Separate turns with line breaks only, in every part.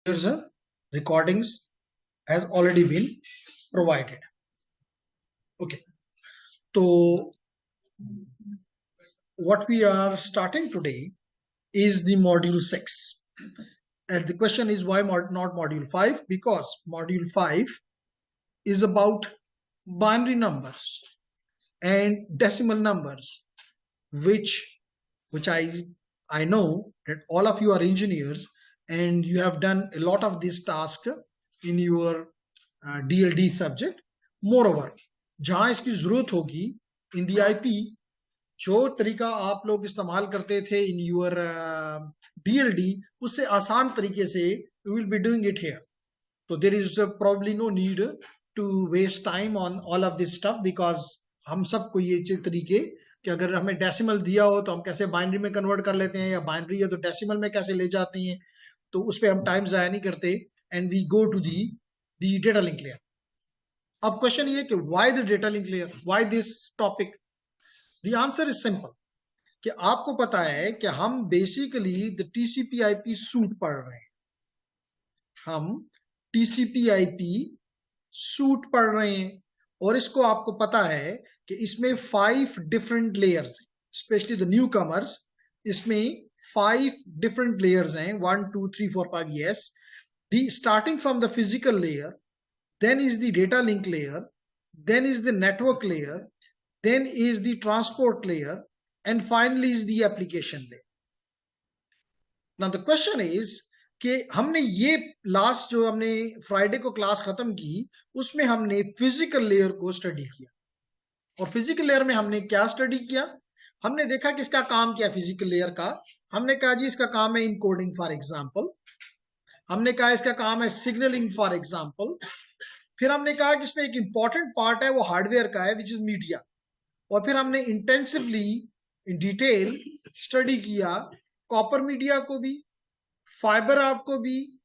recordings has already been provided. Okay, so what we are starting today is the module 6, and the question is why not module 5? Because module 5 is about binary numbers and decimal numbers, which I know that all of you are engineers and you have done a lot of this task in your DLD subject. Moreover, जहां इसकी जरूरत होगी in the IP, जो तरीका आप लोग इस्तेमाल करते थे in your DLD, उससे आसान तरीके से you will be doing it here. So there is probably no need to waste time on all of this stuff, because हम सबको ये तरीके कि अगर हमें डेसिमल दिया हो तो हम कैसे बाइनरी में कन्वर्ट कर लेते हैं, या बाइनरी है तो डेसिमल में कैसे ले जाते हैं, तो उस पर हम टाइम जाया नहीं करते and we go to the data link layer. अब क्वेश्चन ये कि why the data link layer, why this topic? The answer is simple कि आपको पता है कि हम बेसिकली द TCP/IP सूट पढ़ रहे हैं. हम TCP/IP सूट पढ़ रहे हैं और इसको आपको पता है कि इसमें 5 डिफरेंट लेयर्स हैं, स्पेशली द न्यू कमर्स. इसमें 5 डिफरेंट लेयर्स हैं, 1 2 3 4 5. Yes, the starting from the physical layer, then is the data link layer, then is the network layer, then is the transport layer, and finally is the application layer. Now the question is कि हमने ये last जो हमने Friday को class खत्म की उसमें हमने फिजिकल लेयर को स्टडी किया. और फिजिकल लेयर में हमने क्या स्टडी किया? हमने देखा कि इसका काम क्या है फिजिकल लेयर का. हमने कहा जी इसका काम है इनकोडिंग फॉर एग्जांपल, हमने कहा इसका काम है सिग्नलिंग फॉर एग्जांपल, फिर हमने कहा कि इसमें एक इंपॉर्टेंट पार्ट है वो हार्डवेयर का है विच इज मीडिया. और फिर हमने इंटेंसिवली इन डिटेल स्टडी किया कॉपर मीडिया को भी, फाइबर ऑप्टिक को भी,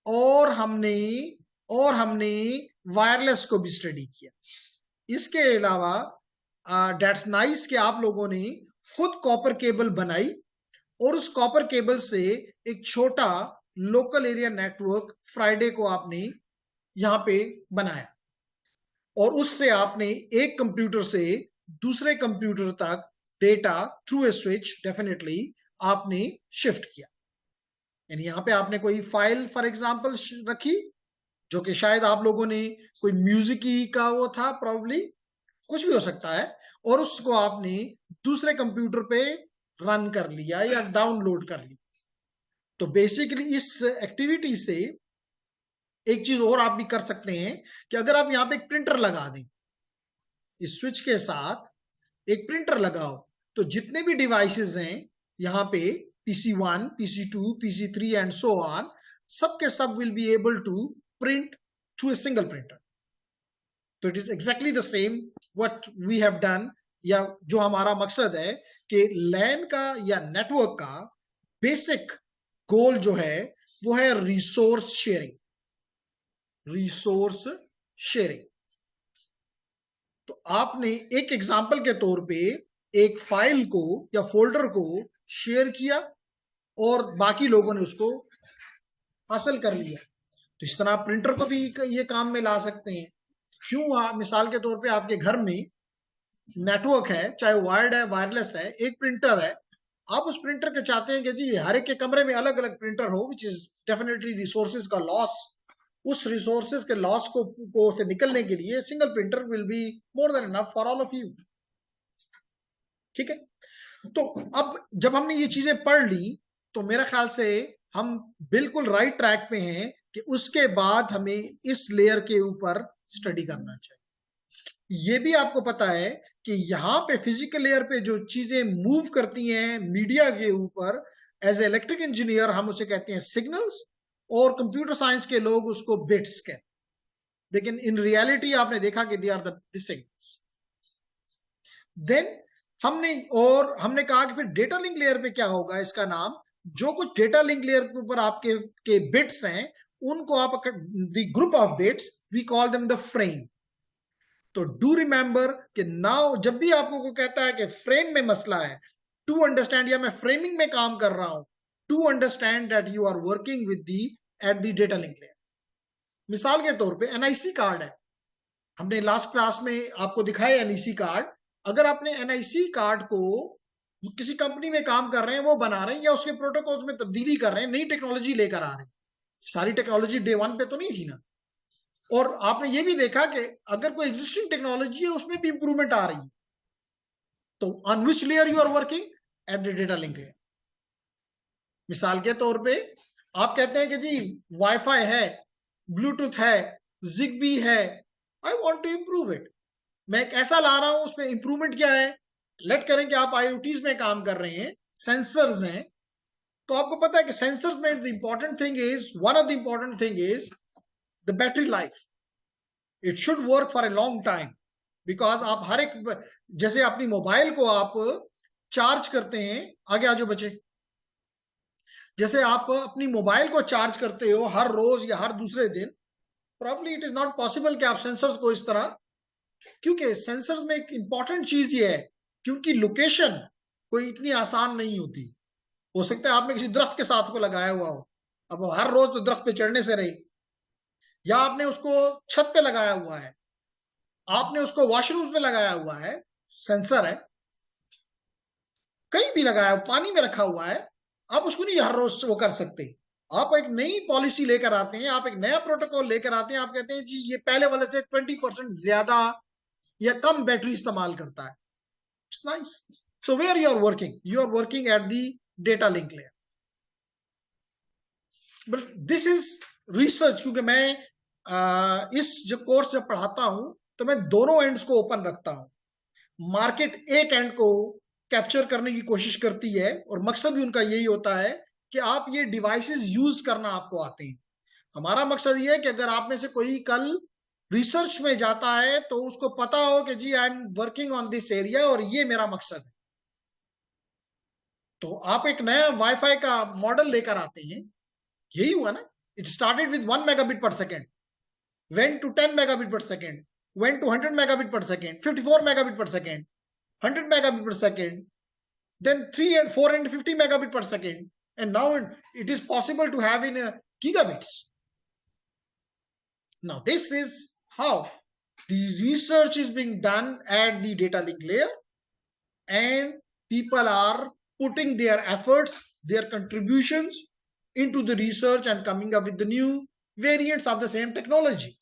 और हमने वायरलेस को भी स्टडी किया. इसके अलावा दैट्स नाइस कि आप लोगों ने खुद कॉपर केबल बनाई और उस कॉपर केबल से एक छोटा लोकल एरिया नेटवर्क फ्राइडे को आपने यहां पे बनाया और उससे आपने एक कंप्यूटर से दूसरे कंप्यूटर तक data through a switch definitely आपने शिफ्ट किया. यानी यहां पे आपने कोई फाइल फॉर एग्जांपल रखी जो कि शायद आप लोगों ने कोई म्यूजिक का वो था, प्रॉब्ली कुछ भी हो सकता है, और उसको आपने दूसरे कंप्यूटर पे रन कर लिया या डाउनलोड कर लिया. तो बेसिकली इस एक्टिविटी से एक चीज और आप भी कर सकते हैं कि अगर आप यहाँ पे एक प्रिंटर लगा दें, इस स्विच के साथ एक प्रिंटर लगाओ, तो जितने भी डिवाइसेस हैं यहाँ पे PC1, PC2, PC3 and so on, सबके सब will be able to print through a single printer. तो it is exactly the same what we have done, या जो हमारा मकसद है कि लैन का या नेटवर्क का बेसिक गोल जो है वो है रिसोर्स शेयरिंग. Resource sharing. तो आपने एक एग्जांपल के तौर पे एक फाइल को या फोल्डर को शेयर किया और बाकी लोगों ने उसको हासिल कर लिया. तो इस तरह प्रिंटर को भी ये काम में ला सकते हैं. क्यों? मिसाल के तौर पे आपके घर में नेटवर्क है, चाहे वायर्ड है वायरलेस है, एक प्रिंटर है, आप उस प्रिंटर के चाहते हैं कि जी हर एक के कमरे में अलग अलग प्रिंटर हो, विच इज डेफिनेटली रिसोर्सेज का लॉस. उस रिसोर्सेज के लॉस को से निकलने के लिए single printer will be more than enough for all of you. ठीक है. तो अब जब हमने ये चीजें पढ़ ली तो मेरा ख्याल से हम बिल्कुल राइट ट्रैक पे हैं कि उसके बाद हमें इस लेयर के ऊपर स्टडी करना चाहिए. ये भी आपको पता है कि यहाँ पे फिजिकल लेयर पे जो चीजें मूव करती हैं मीडिया के ऊपर, एज ए इलेक्ट्रिक इंजीनियर हम उसे कहते हैं सिग्नल्स, और कंप्यूटर साइंस के लोग उसको बिट्स कहते हैं. लेकिन इन रियलिटी आपने देखा कि they are the signals. Then हमने कहा कि फिर डेटा लिंक लेयर पे क्या होगा, इसका नाम जो कुछ डेटा लिंक लेयर के ऊपर आपके के बिट्स हैं उनको आप the group of bits we call them the frame. तो डू रिमेंबर कि नाउ जब भी आपको को कहता है कि फ्रेम में मसला है, टू अंडरस्टैंड, या मैं फ्रेमिंग में काम कर रहा हूं, to understand that you are working with the at the data link layer. मिसाल के तौर पे एनआईसी कार्ड है, हमने लास्ट क्लास में आपको दिखाया एनआईसी कार्ड। अगर आपने एनआईसी कार्ड को किसी कंपनी में काम कर रहे हैं, वो बना रहे हैं या उसके प्रोटोकॉल्स में तब्दीली कर रहे हैं, नई टेक्नोलॉजी लेकर आ रहे हैं, सारी टेक्नोलॉजी डे वन पे तो नहीं थी ना। और आपने ये भी देखा कि अगर कोई एग्जिस्टिंग टेक्नोलॉजी है उसमें भी इंप्रूवमेंट आ रही है, तो on which layer you are working? At the data link layer. मिसाल के तौर पे आप कहते हैं कि जी वाईफाई है, ब्लूटूथ है, जिगबी है, I want to improve it. मैं एक ऐसा ला रहा हूं, उसमें इंप्रूवमेंट क्या है? लेट करें कि आप आईओटीज में काम कर रहे हैं, सेंसर्स हैं, तो आपको पता है कि सेंसर्स में the important thing is, one of the important thing is the battery life. It should work for a long time, because आप हर एक, जैसे अपनी मोबाइल को आप चार्ज करते हैं, आगे आ जाओ बच्चे, जैसे आप अपनी मोबाइल को चार्ज करते हो हर रोज या हर दूसरे दिन, probably it is not possible कि आप सेंसर्स को इस तरह, क्योंकि सेंसर्स में एक इंपॉर्टेंट चीज ये है, क्योंकि लोकेशन कोई इतनी आसान नहीं होती। हो सकता है आपने किसी दरख्त के साथ को लगाया हुआ हो, अब हर रोज तो दरख्त पे चढ़ने से रही, या आपने उसको छत पे लगाया हुआ है, आपने उसको वॉशरूम में लगाया हुआ है, सेंसर है, कहीं भी लगाया, पानी में रखा हुआ है, आप उसको नहीं हर रोज वो कर सकते। आप एक नई पॉलिसी लेकर आते हैं, आप एक नया प्रोटोकॉल लेकर आते हैं, आप कहते हैं जी ये पहले वाले से 20% ज्यादा या कम बैटरी इस्तेमाल करता है। It's nice. So where you are working? You are working at the data link layer. But this is research, क्योंकि मैं इस जो कोर्स जब पढ़ाता हूं तो मैं दोनों एंड्स को ओपन रखता हूं। मार्केट एक एंड को कैप्चर करने की कोशिश करती है, और मकसद भी उनका यही होता है कि आप ये डिवाइसेस यूज करना आपको आते हैं। हमारा मकसद ये है कि अगर आप में से कोई कल रिसर्च में जाता है तो उसको पता हो कि जी I am working on this area और ये मेरा मकसद है। तो आप एक नया वाईफाई का मॉडल लेकर आते हैं, यही हुआ ना। It started with 1 megabit per second, went to 10 megabit per second, went to 100 megabit per second, 54 megabit per second, 100 megabit per second, then 3 and 4 and 50 megabit per second, and now it is possible to have in gigabits. Now this is how the research is being done at the data link layer, and people are putting their efforts, their contributions into the research and coming up with the new variants of the same technology.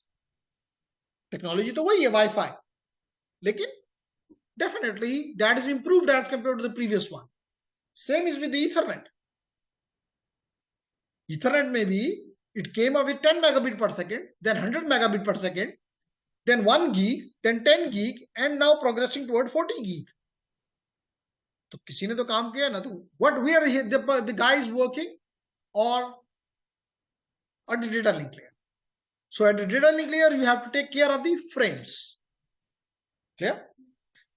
Technology तो वही है wifi, लेकिन definitely that is improved as compared to the previous one. Same is with Ethernet. Ethernet में भी it came up with 10 megabit per second, then 100 megabit per second, then 1 gig, then 10 gig, and now progressing toward 40 gig. तो किसी ने तो काम किया ना। तो what where the guy is working or at the data link layer. So at the data link layer you have to take care of the frames. Clear?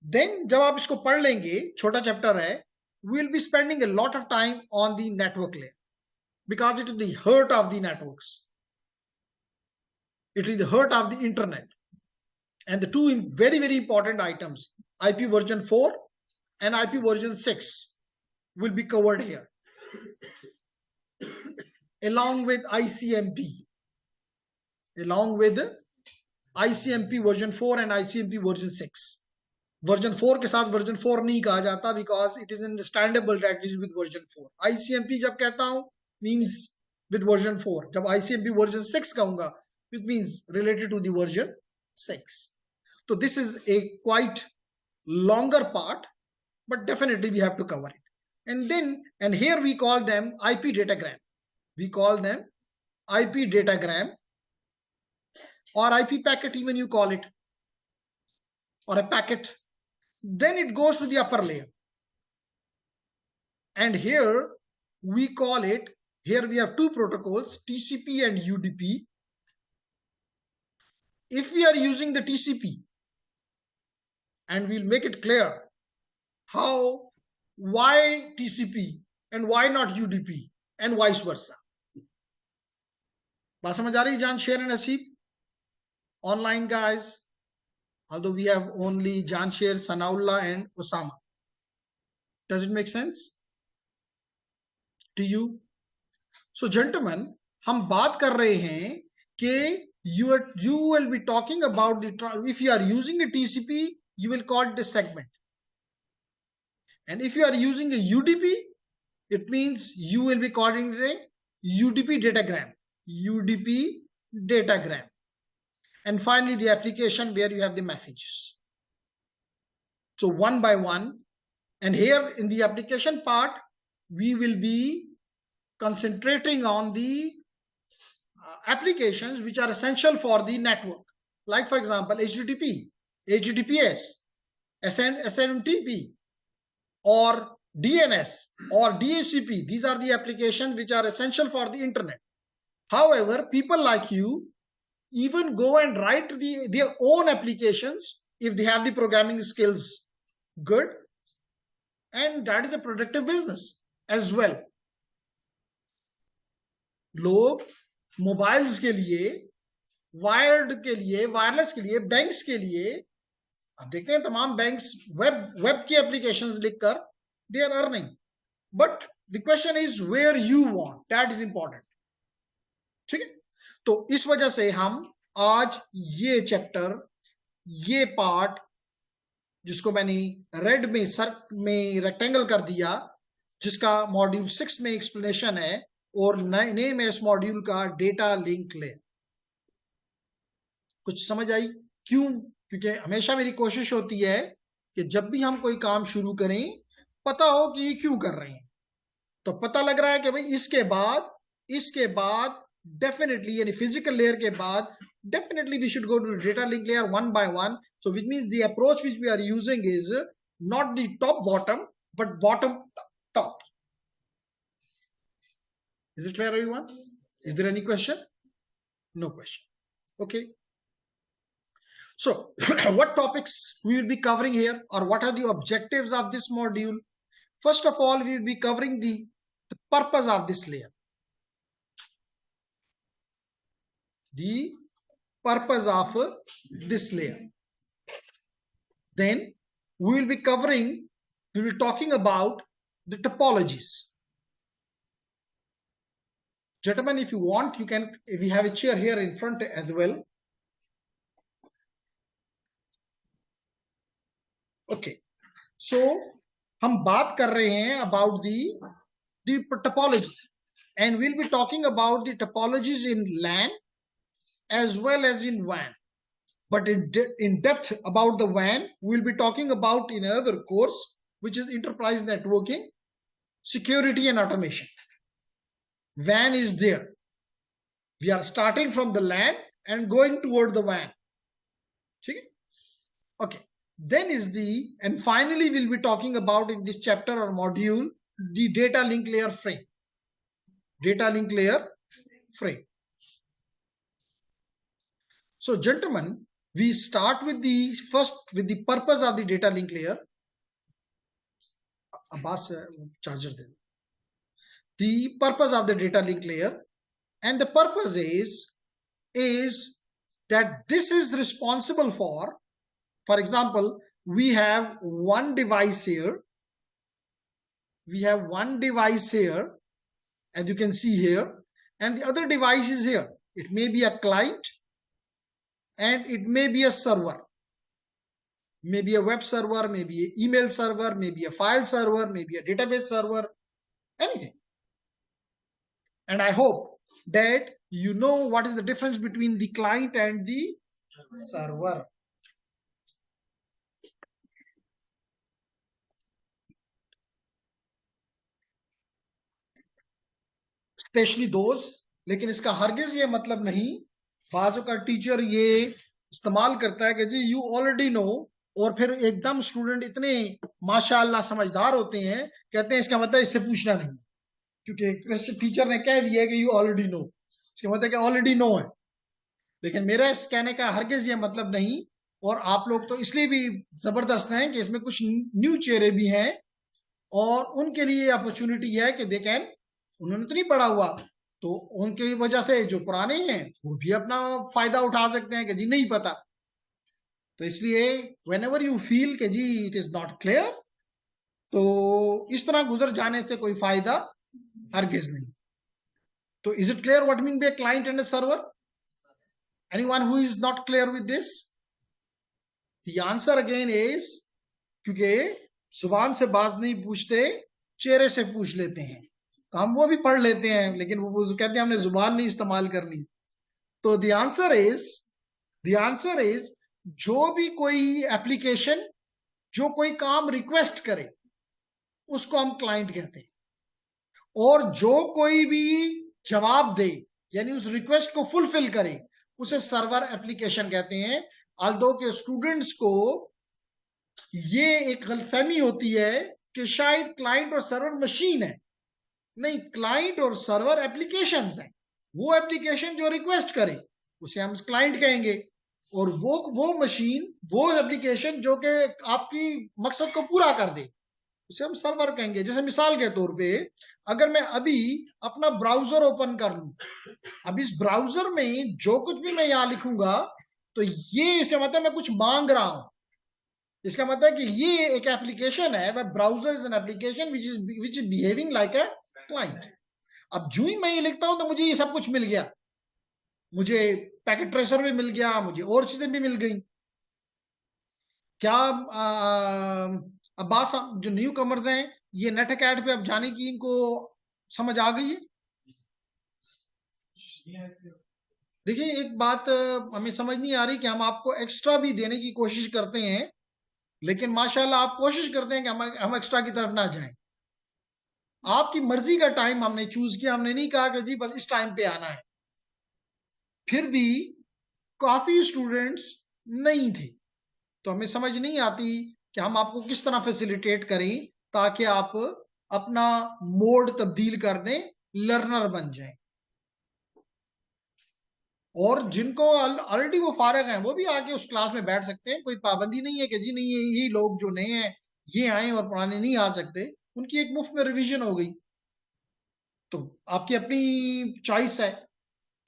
Then जब आप इसको पढ़ लेंगे, छोटा चैप्टर है, we will be spending a lot of time on the network layer, because it is the heart of the networks. It is the heart of the internet. And the two very, very important items, IP version 4 and IP version 6, will be covered here, along with ICMP. Along with ICMP version 4 and ICMP version 6. Version 4 के साथ version 4 नहीं कहा जाता, because it is understandable that is with version 4। ICMP जब कहता हूं means with version 4, जब ICMP version 6 कहूंगा it means related to the version 6। तो this is a quite longer part, but definitely we have to cover it. And here we call them IP datagram. We call them IP datagram, or IP packet even you call it, or a packet. Then it goes to the upper layer, and here we call it, here we have two protocols, TCP and UDP. If we are using the TCP, and we'll make it clear how, why TCP and why not UDP and vice versa. बात समझ आ रही? जान, शेर and Asif, online guys, although we have only Jan, Sher, Sanaullah and Osama. Does it make sense to you? So gentlemen, हम बात कर रहे हैं कि you will be talking about the, if you are using a TCP, you will call it a segment, and if you are using a UDP, it means you will be calling it a UDP datagram. UDP datagram. And finally, the application where you have the messages. So one by one, and here in the application part, we will be concentrating on the applications which are essential for the network. Like for example, HTTP, HTTPS, SNMTP, or DNS or DHCP. These are the applications which are essential for the internet. However, people like you even go and write their own applications if they have the programming skills good, and that is a productive business as well. लोग mobiles के लिए, wired के लिए, wireless के लिए, banks के लिए, अब देखते हैं तमाम बैंक्स वेब की एप्लीकेशंस लिखकर they are earning, but the question is where you want, that is important. ठीक है, तो इस वजह से हम आज ये चैप्टर, ये पार्ट जिसको मैंने रेड में सर्कल में रेक्टेंगल कर दिया, जिसका मॉड्यूल 6 में एक्सप्लेनेशन है, और नेम है इस मॉड्यूल का डेटा लिंक लेयर. कुछ समझ आई? क्यों? क्योंकि हमेशा मेरी कोशिश होती है कि जब भी हम कोई काम शुरू करें पता हो कि ये क्यों कर रहे हैं. तो पता लग रहा है कि भाई इसके बाद डेफिनेटली, यानी फिजिकल लेयर के बाद definitely we should go to the data link layer one by one. So which means the approach which we are using is not the top bottom but bottom top. Is it clear, everyone? Is there any question? No question. Okay. So what topics we will be covering here, or what are the objectives of this module? First of all, we will be covering the purpose of this layer. The purpose of this layer. Then we will be talking about the topologies. Gentlemen, if you want, you can, if we have a chair here in front as well. Okay, so हम बात कर रहे हैं about the topology, and we'll be talking about the topologies in LAN as well as in WAN. But in depth about the WAN, we'll be talking about in another course, which is enterprise networking, security and automation. WAN is there. We are starting from the LAN and going toward the WAN. Okay. Then and finally we'll be talking about in this chapter or module, the data link layer frame. Data link layer frame. So gentlemen, we start with the purpose of the data link layer. The purpose of the data link layer, and the purpose is that this is responsible for example, we have one device here. We have one device here, as you can see here, and the other device is here. It may be a client, and it may be a server, maybe a web server, maybe an email server, maybe a file server, maybe a database server, anything. And I hope that you know what is the difference between the client and the server. Especially those, लेकिन इसका हरगिज ये मतलब नहीं, बाजू का teacher ये इस्तेमाल करता है कि जी यू ऑलरेडी नो, और फिर एकदम स्टूडेंट इतने माशाअल्लाह समझदार होते हैं, कहते हैं इसका मतलब इससे पूछना नहीं, क्योंकि टीचर ने कह दिया कि यू ऑलरेडी नो, इसका मतलब कि ऑलरेडी नो है. लेकिन मेरा इस कहने का हरगिज ये मतलब नहीं, और आप लोग तो इसलिए भी जबरदस्त हैं कि इसमें कुछ न्यू चेहरे भी हैं, और उनके लिए अपॉर्चुनिटी है कि दे कैन, उन्होंने तो नहीं पढ़ा हुआ, तो उनकी वजह से जो पुराने हैं वो भी अपना फायदा उठा सकते हैं कि जी नहीं पता. तो इसलिए whenever you feel कि जी it is not clear, तो इस तरह गुजर जाने से कोई फायदा हरगिज नहीं. तो is it clear what mean by client and server? Anyone who is not clear with this? The answer again is, क्योंकि जुबान से बाज नहीं पूछते, चेहरे से पूछ लेते हैं। तो हम वो भी पढ़ लेते हैं, लेकिन वो कहते हैं हमने जुबान नहीं इस्तेमाल करनी। तो द आंसर इज जो भी कोई एप्लीकेशन, जो कोई काम रिक्वेस्ट करे, उसको हम क्लाइंट कहते हैं। और जो कोई भी जवाब दे, यानी उस रिक्वेस्ट को फुलफिल करे, उसे सर्वर एप्लीकेशन कहते हैं। आल्दो के स्टूडेंट्स को ये एक गलतफहमी होती है कि शायद क्लाइंट और सर्वर मशीन है। नहीं, क्लाइंट और सर्वर एप्लीकेशंस हैं। वो एप्लीकेशन जो रिक्वेस्ट करे उसे हम क्लाइंट कहेंगे, और वो मशीन, वो एप्लीकेशन जो कि आपकी मकसद को पूरा कर दे, उसे हम सर्वर कहेंगे। जैसे मिसाल के तौर पे, अगर मैं अभी अपना ब्राउजर ओपन कर लूं, अब इस ब्राउजर में जो कुछ भी मैं यहां लिखूंगा, तो ये इसका मतलब मैं कुछ मांग रहा हूं। इसका मतलब है कि ये एक एप्लीकेशन है, वह browser is an application which is behaving like a client. अब जो ही मैं ये लिखता हूं तो मुझे ये सब कुछ मिल गया, मुझे पैकेट ट्रेसर भी मिल गया, मुझे और चीजें भी मिल गई। क्या अब्बास जो न्यू कमर्स हैं, ये नेट अकेड पे अब जाने की इनको समझ आ गई है? देखिए, एक बात हमें समझ नहीं आ रही कि हम आपको एक्स्ट्रा भी देने की कोशिश करते हैं, लेकिन माशाल्लाह आप कोशिश करते हैं कि हम एक्स्ट्रा की तरफ ना जाएं। आपकी मर्जी का टाइम हमने चूज किया, हमने नहीं कहा कि जी बस इस टाइम पे आना है। फिर भी काफी स्टूडेंट्स नहीं थे, तो हमें समझ नहीं आती कि हम आपको किस तरह फैसिलिटेट करें ताकि आप अपना मोड तब्दील कर दें, लर्नर बन जाएं। और जिनको ऑलरेडी वो फारग हैं, वो भी आके उस क्लास में बैठ सकते हैं। कोई पाबंदी नहीं है कि जी नहीं, यही लोग जो नए हैं ये आए और पुराने नहीं आ सकते। उनकी एक मुफ्त में रिवीजन हो गई, तो आपकी अपनी चॉइस है।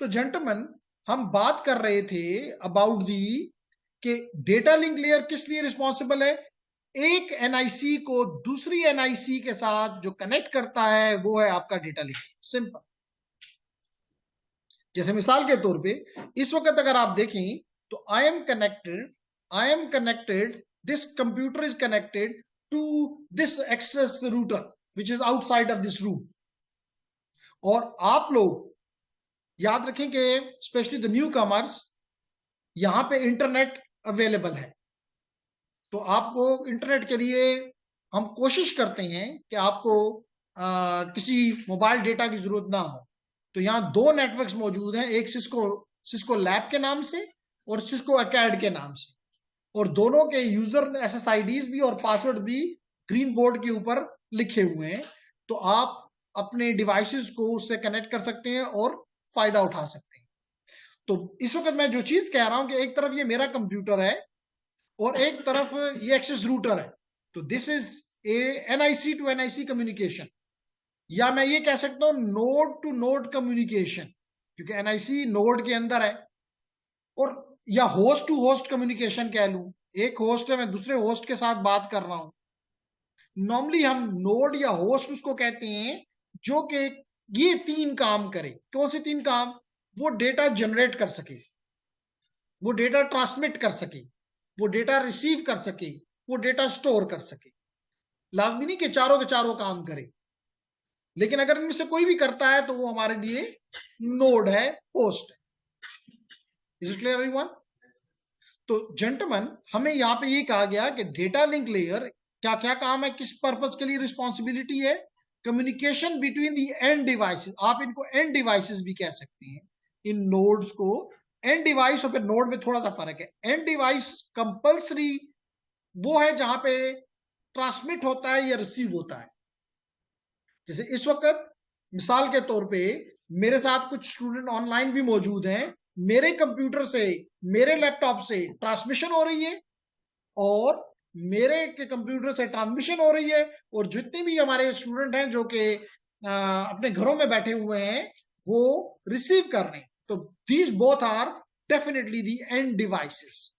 तो जेंटलमैन, हम बात कर रहे थे अबाउट दी कि डेटा लिंक लेयर किस लिए रिस्पॉन्सिबल है। एक एनआईसी को दूसरी एनआईसी के साथ जो कनेक्ट करता है वो है आपका डेटा लिंक। सिंपल। जैसे मिसाल के तौर पे इस वक्त अगर आप देखें तो I am connected, this computer is connected to this access router which is outside of this room. और आप लोग याद रखें कि स्पेशली द न्यू कमर्स, यहां पे इंटरनेट अवेलेबल है। तो आपको इंटरनेट के लिए हम कोशिश करते हैं कि आपको किसी मोबाइल डेटा की जरूरत ना हो। तो यहाँ दो नेटवर्क्स मौजूद हैं, एक सिस्को लैब के नाम से और सिस्को अकेड के नाम से। और दोनों के यूजर एसएसआईडीज भी और पासवर्ड भी ग्रीन बोर्ड के ऊपर लिखे हुए हैं। तो आप अपने डिवाइसेस को उससे कनेक्ट कर सकते हैं और फायदा उठा सकते हैं। तो इस वक्त मैं जो चीज कह रहा हूं कि एक तरफ ये मेरा कंप्यूटर है और एक तरफ ये एक्सेस रूटर है। तो this is a NIC to NIC communication, या मैं ये कह सकता हूं नोड टू नोड कम्युनिकेशन, क्योंकि एनआईसी नोड के अंदर है। और या होस्ट टू होस्ट कम्युनिकेशन कह लूं, एक होस्ट है, मैं दूसरे होस्ट के साथ बात कर रहा हूं। नॉर्मली हम नोड या होस्ट उसको कहते हैं जो कि ये तीन काम करे। कौन से तीन काम? वो डेटा जनरेट कर सके, वो डेटा ट्रांसमिट कर सके, वो डेटा रिसीव कर सके, वो डेटा स्टोर कर सके। लाजमी नहीं कि चारों के चारों काम करे, लेकिन अगर इनमें से कोई भी करता है तो वो हमारे लिए नोड है, होस्ट है। Is it clear everyone? तो जेंटलमैन, हमें यहाँ पे ये कहा गया कि डेटा लिंक लेयर क्या क्या काम है, किस पर्पज के लिए रिस्पॉन्सिबिलिटी है। Communication between the end devices, आप इनको एंड डिवाइसेस भी कह सकते हैं, इन नोड्स को। एंड डिवाइस और फिर नोड में थोड़ा सा फर्क है। एंड डिवाइस कंपल्सरी वो है जहां पे ट्रांसमिट होता है या रिसीव होता है। जैसे इस वक्त मिसाल के तौर पे मेरे साथ कुछ स्टूडेंट ऑनलाइन भी मौजूद हैं, मेरे कंप्यूटर से, मेरे लैपटॉप से ट्रांसमिशन हो रही है और मेरे के कंप्यूटर से ट्रांसमिशन हो रही है, और जितने भी हमारे स्टूडेंट हैं जो कि अपने घरों में बैठे हुए हैं वो रिसीव कर रहे हैं। तो these both are definitely the end devices.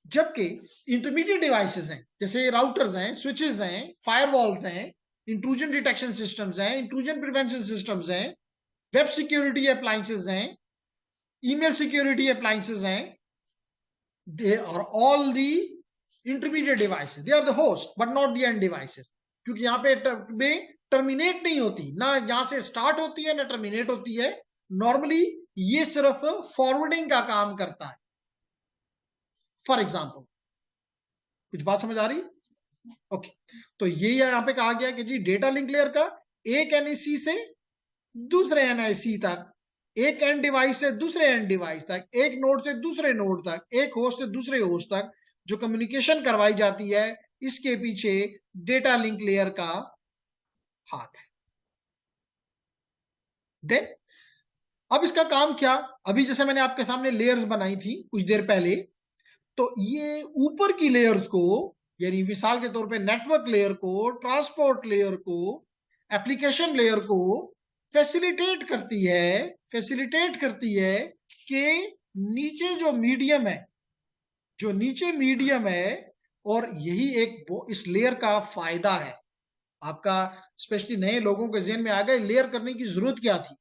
जबकि इंटरमीडिएट डिवाइसेस हैं, जैसे राउटर्स हैं, स्विचेस हैं, फायरवॉल्स हैं, इंट्रूजन डिटेक्शन सिस्टम्स हैं, इंट्रूजन प्रिवेंशन सिस्टम्स हैं, वेब सिक्योरिटी अप्लायंसेस हैं, ईमेल सिक्योरिटी अप्लायंसेस हैं. They are all the intermediate devices. They are the host but not the end devices. क्योंकि यहाँ पे टर्मिनेट नहीं होती, ना यहाँ से स्टार्ट होती है ना टर्मिनेट होती है. नॉर्मली ये सिर्फ फॉरवर्डिंग का काम करता है. फॉर एग्जाम्पल, कुछ बात समझ आ रही? ओके. तो ये यहाँ पे कहा गया कि जी डेटा लिंक लेयर का एक एनआईसी से दूसरे एनआईसी तक, एक एंड डिवाइस से दूसरे एंड डिवाइस तक, एक नोड से दूसरे नोड तक, एक होस्ट से दूसरे होस्ट तक जो कम्युनिकेशन करवाई जाती है, इसके पीछे डेटा लिंक लेयर का हाथ है. देन अब इसका काम क्या? अभी जैसे मैंने आपके सामने लेयर्स बनाई थी कुछ देर पहले, तो ये ऊपर की लेयर्स को, यानी मिसाल के तौर पे नेटवर्क लेयर को, ट्रांसपोर्ट लेयर को, एप्लीकेशन लेयर को फैसिलिटेट करती है कि नीचे जो मीडियम है, और यही एक इस लेयर का फायदा है. आपका स्पेशली नए लोगों के ज़हन में आ गए लेयर करने की जरूरत क्या थी,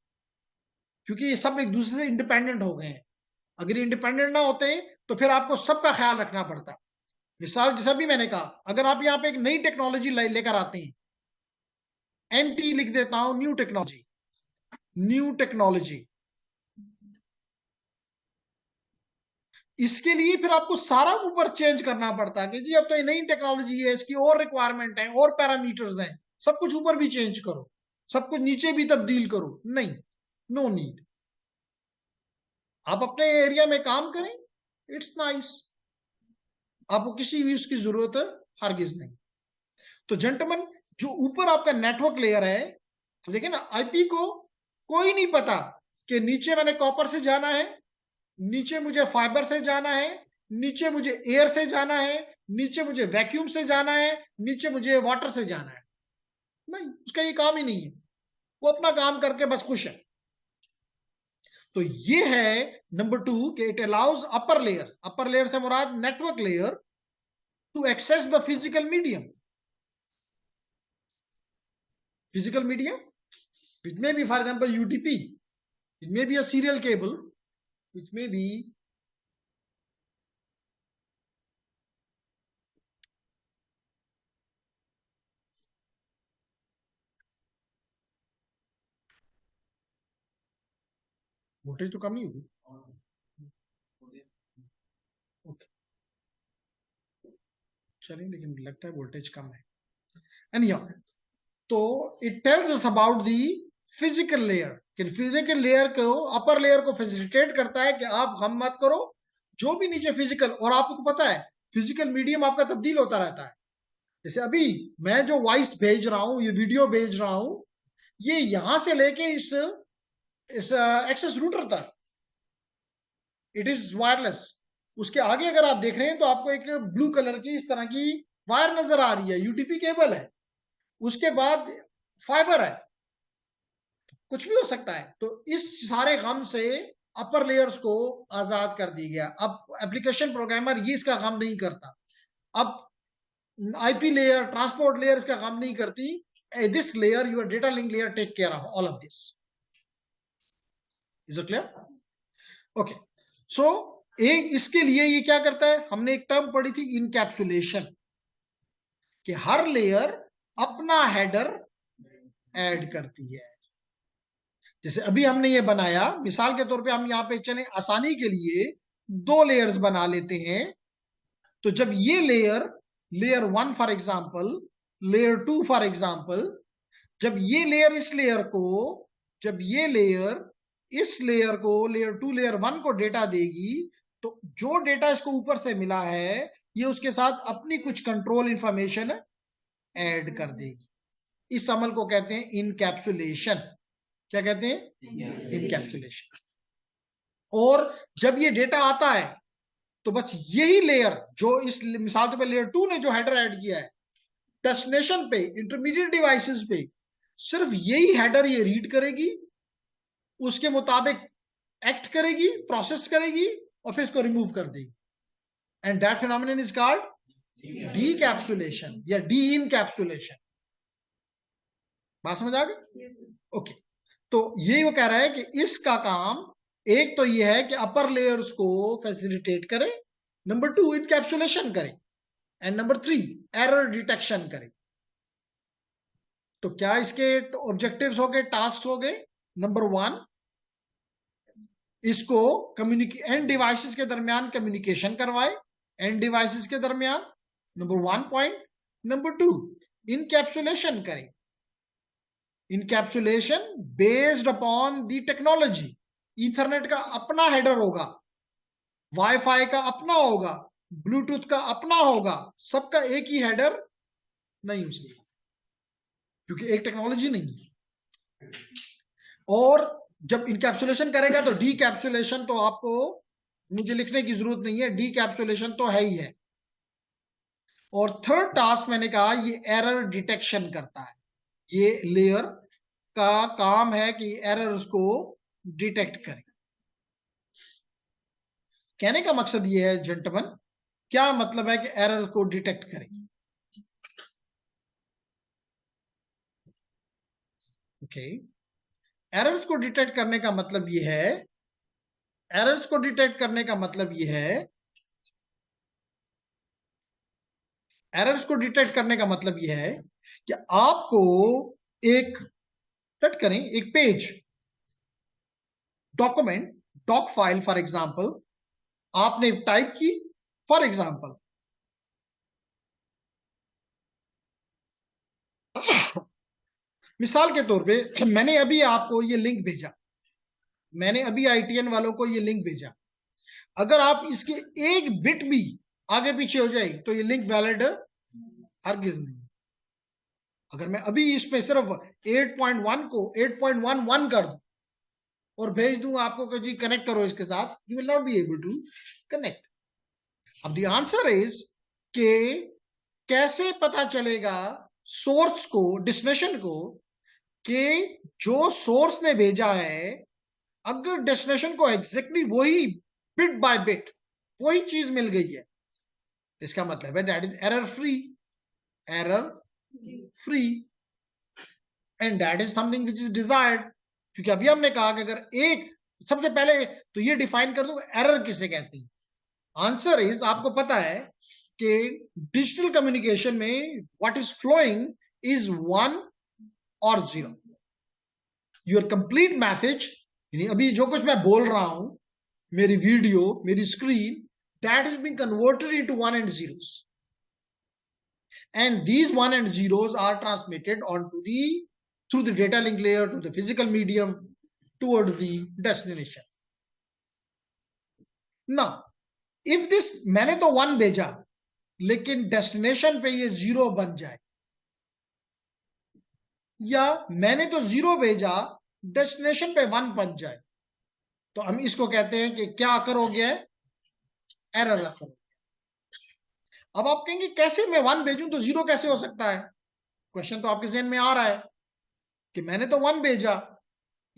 क्योंकि ये सब एक दूसरे से इंडिपेंडेंट हो गए हैं. अगर ये इंडिपेंडेंट ना होते तो फिर आपको सबका ख्याल रखना पड़ता. मिसाल जैसा भी मैंने कहा, अगर आप यहाँ पे एक नई टेक्नोलॉजी लेकर आते हैं, एनटी लिख देता हूं, न्यू टेक्नोलॉजी, इसके लिए फिर आपको सारा ऊपर चेंज करना पड़ता है कि जी अब तो ये नई टेक्नोलॉजी है, इसकी और रिक्वायरमेंट है, और पैरामीटर्स हैं, सब कुछ ऊपर भी चेंज करो, सब कुछ नीचे भी तब्दील करो. नहीं, नो नीड. आप अपने एरिया में काम करें, इट्स नाइस. आपको किसी भी उसकी जरूरत हरगिज नहीं. तो जेंटलमैन, जो ऊपर आपका नेटवर्क लेयर है, देखिए ना, आईपी को कोई नहीं पता कि नीचे मैंने कॉपर से जाना है, नीचे मुझे फाइबर से जाना है, नीचे मुझे एयर से जाना है, नीचे मुझे वैक्यूम से जाना है, नीचे मुझे वाटर से जाना है. नहीं, उसका ये काम ही नहीं है. वो अपना काम करके बस खुश है. तो ये है नंबर 2 कि इट अलाउज अपर लेयर से मुराद network layer to access the physical medium. Which may be, for example, UDP. It may be a serial cable, which may be voltage तो कम नहीं होगी. ओके, चलिए, लेकिन लगता है वोल्टेज कम है. एनीहाउ, तो it tells us about the physical layer. Physical layer को, अपर लेयर को फैसिलिटेट करता है कि आप हम मत करो, जो भी नीचे फिजिकल, और आपको पता है फिजिकल मीडियम आपका तब्दील होता रहता है. जैसे अभी मैं जो वॉइस भेज रहा हूं, ये वीडियो भेज रहा हूं, ये यहां से लेके इस एक्सेस रूटर तक इट इज वायरलेस. उसके आगे अगर आप देख रहे हैं तो आपको एक ब्लू कलर की इस तरह की वायर नजर आ रही है, यूटीपी केबल है. उसके बाद फाइबर है, कुछ भी हो सकता है. तो इस सारे गम से अपर लेयर्स को आजाद कर दी गया. अब एप्लीकेशन प्रोग्रामर ये इसका गम नहीं करता. अब आईपी लेयर, ट्रांसपोर्ट लेयर इसका काम नहीं करती. This layer, your data link layer, take care of all of this. Is it clear? Okay. So इसके लिए ये क्या करता है, हमने एक टर्म पढ़ी थी, इनकैप्सुलेशन, कि हर लेयर अपना हेडर ऐड करती है. जैसे अभी हमने ये बनाया, मिसाल के तौर पे हम यहाँ पे चले, आसानी के लिए 2 लेयर्स बना लेते हैं. तो जब ये layer 1 for example, layer 2 for example, जब ये लेयर इस लेयर को, जब ये लेयर इस लेयर को, लेयर 2 लेयर 1 को डेटा देगी, तो जो डेटा इसको ऊपर से मिला है, ये उसके साथ अपनी कुछ कंट्रोल इंफॉर्मेशन ऐड कर देगी. इस अमल को कहते हैं इनकैप्सुलेशन. क्या कहते हैं? इनकैप्सुलेशन. और जब ये डेटा आता है तो बस यही लेयर, जो इस मिसाल पे लेयर 2 ने जो हेडर ऐड किया है, डेस्टिनेशन पे, इंटरमीडिएट डिवाइसेस पे, सिर्फ यही हेडर ये रीड करेगी, उसके मुताबिक एक्ट करेगी, प्रोसेस करेगी, और फिर इसको रिमूव कर देगी. And that phenomenon is called decapsulation या डी इनकैप्सुलेशन. बात समझ आ गई? ओके, तो ये वो कह रहा है कि इसका काम एक तो ये है कि अपर लेयर्स को फैसिलिटेट करे, नंबर 2 इनकैप्सुलेशन करे, एंड नंबर 3 एरर डिटेक्शन करे। तो क्या इसके ऑब्जेक्टिव्स हो गए, टास्क हो गए? नंबर 1, इसको एंड डिवाइसेस के दरमियान कम्युनिकेशन करवाए, एंड डिवाइसेस के दरमियान, नंबर 1 पॉइंट। नंबर 2, इनकैप्सुलेशन करें, encapsulation based upon the technology. Ethernet का अपना हेडर होगा, वाईफाई का अपना होगा, ब्लूटूथ का अपना होगा, सबका एक ही हेडर नहीं हो सकता क्योंकि एक टेक्नोलॉजी नहीं है। और जब इनकैप्सुलेशन करेगा तो डी कैप्सुलेशन तो आपको मुझे लिखने की जरूरत नहीं है, डी कैप्सुलेशन तो है ही है। और थर्ड टास्क मैंने कहा ये एरर डिटेक्शन करता है। ये लेयर का काम है कि एरर्स को डिटेक्ट करे। कहने का मकसद ये है जेंटलमैन, क्या मतलब है कि एरर को डिटेक्ट करें? ओके, एरर्स को डिटेक्ट करने का मतलब ये है, एरर्स को डिटेक्ट करने का मतलब ये है, एरर्स को डिटेक्ट करने का मतलब ये है कि आपको एक कट करें, एक page, document, doc file for example आपने टाइप की, फॉर एग्जांपल मिसाल के तौर पे मैंने अभी आपको ये लिंक भेजा, मैंने अभी ITN वालों को ये लिंक भेजा। अगर आप इसके एक बिट भी आगे पीछे हो जाए तो ये लिंक वैलिड हरगिज नहीं। अगर मैं अभी इसमें सिर्फ 8.1 को 8.11 कर दूं और भेज दूं आपको कि जी कनेक्ट करो इसके साथ, you will not be able to connect. अब द आंसर इज के कैसे पता चलेगा सोर्स को, डेस्टिनेशन को, कि जो सोर्स ने भेजा है अगर डेस्टिनेशन को एग्जैक्टली वही बिट बाय बिट वही चीज मिल गई है, इसका मतलब है that is error free, error free, and that is something which is desired. क्योंकि अभी हमने कहा कि अगर एक, सबसे पहले तो ये डिफाइन कर दो एरर किसे कहते हैं। आंसर इज, आपको पता है कि डिजिटल कम्युनिकेशन में व्हाट इज फ्लोइंग इज 1 और 0। योर कंप्लीट मैसेज, यानी अभी जो कुछ मैं बोल रहा हूं, मेरी वीडियो, मेरी screen, that is being converted into 1 and zeros, and these 1 and zeros are transmitted onto the through the data link layer to the physical medium toward the destination. Now if this, मैंने तो 1 भेजा लेकिन destination पे ये 0 बन जाए, या मैंने तो 0 भेजा डेस्टिनेशन पे 1 बन जाए, तो हम इसको कहते हैं कि क्या अकर हो गया है? एरर अकर। अब आप कहेंगे कैसे मैं 1 भेजूं तो 0 कैसे हो सकता है? क्वेश्चन तो आपके जहन में आ रहा है कि मैंने तो 1 भेजा,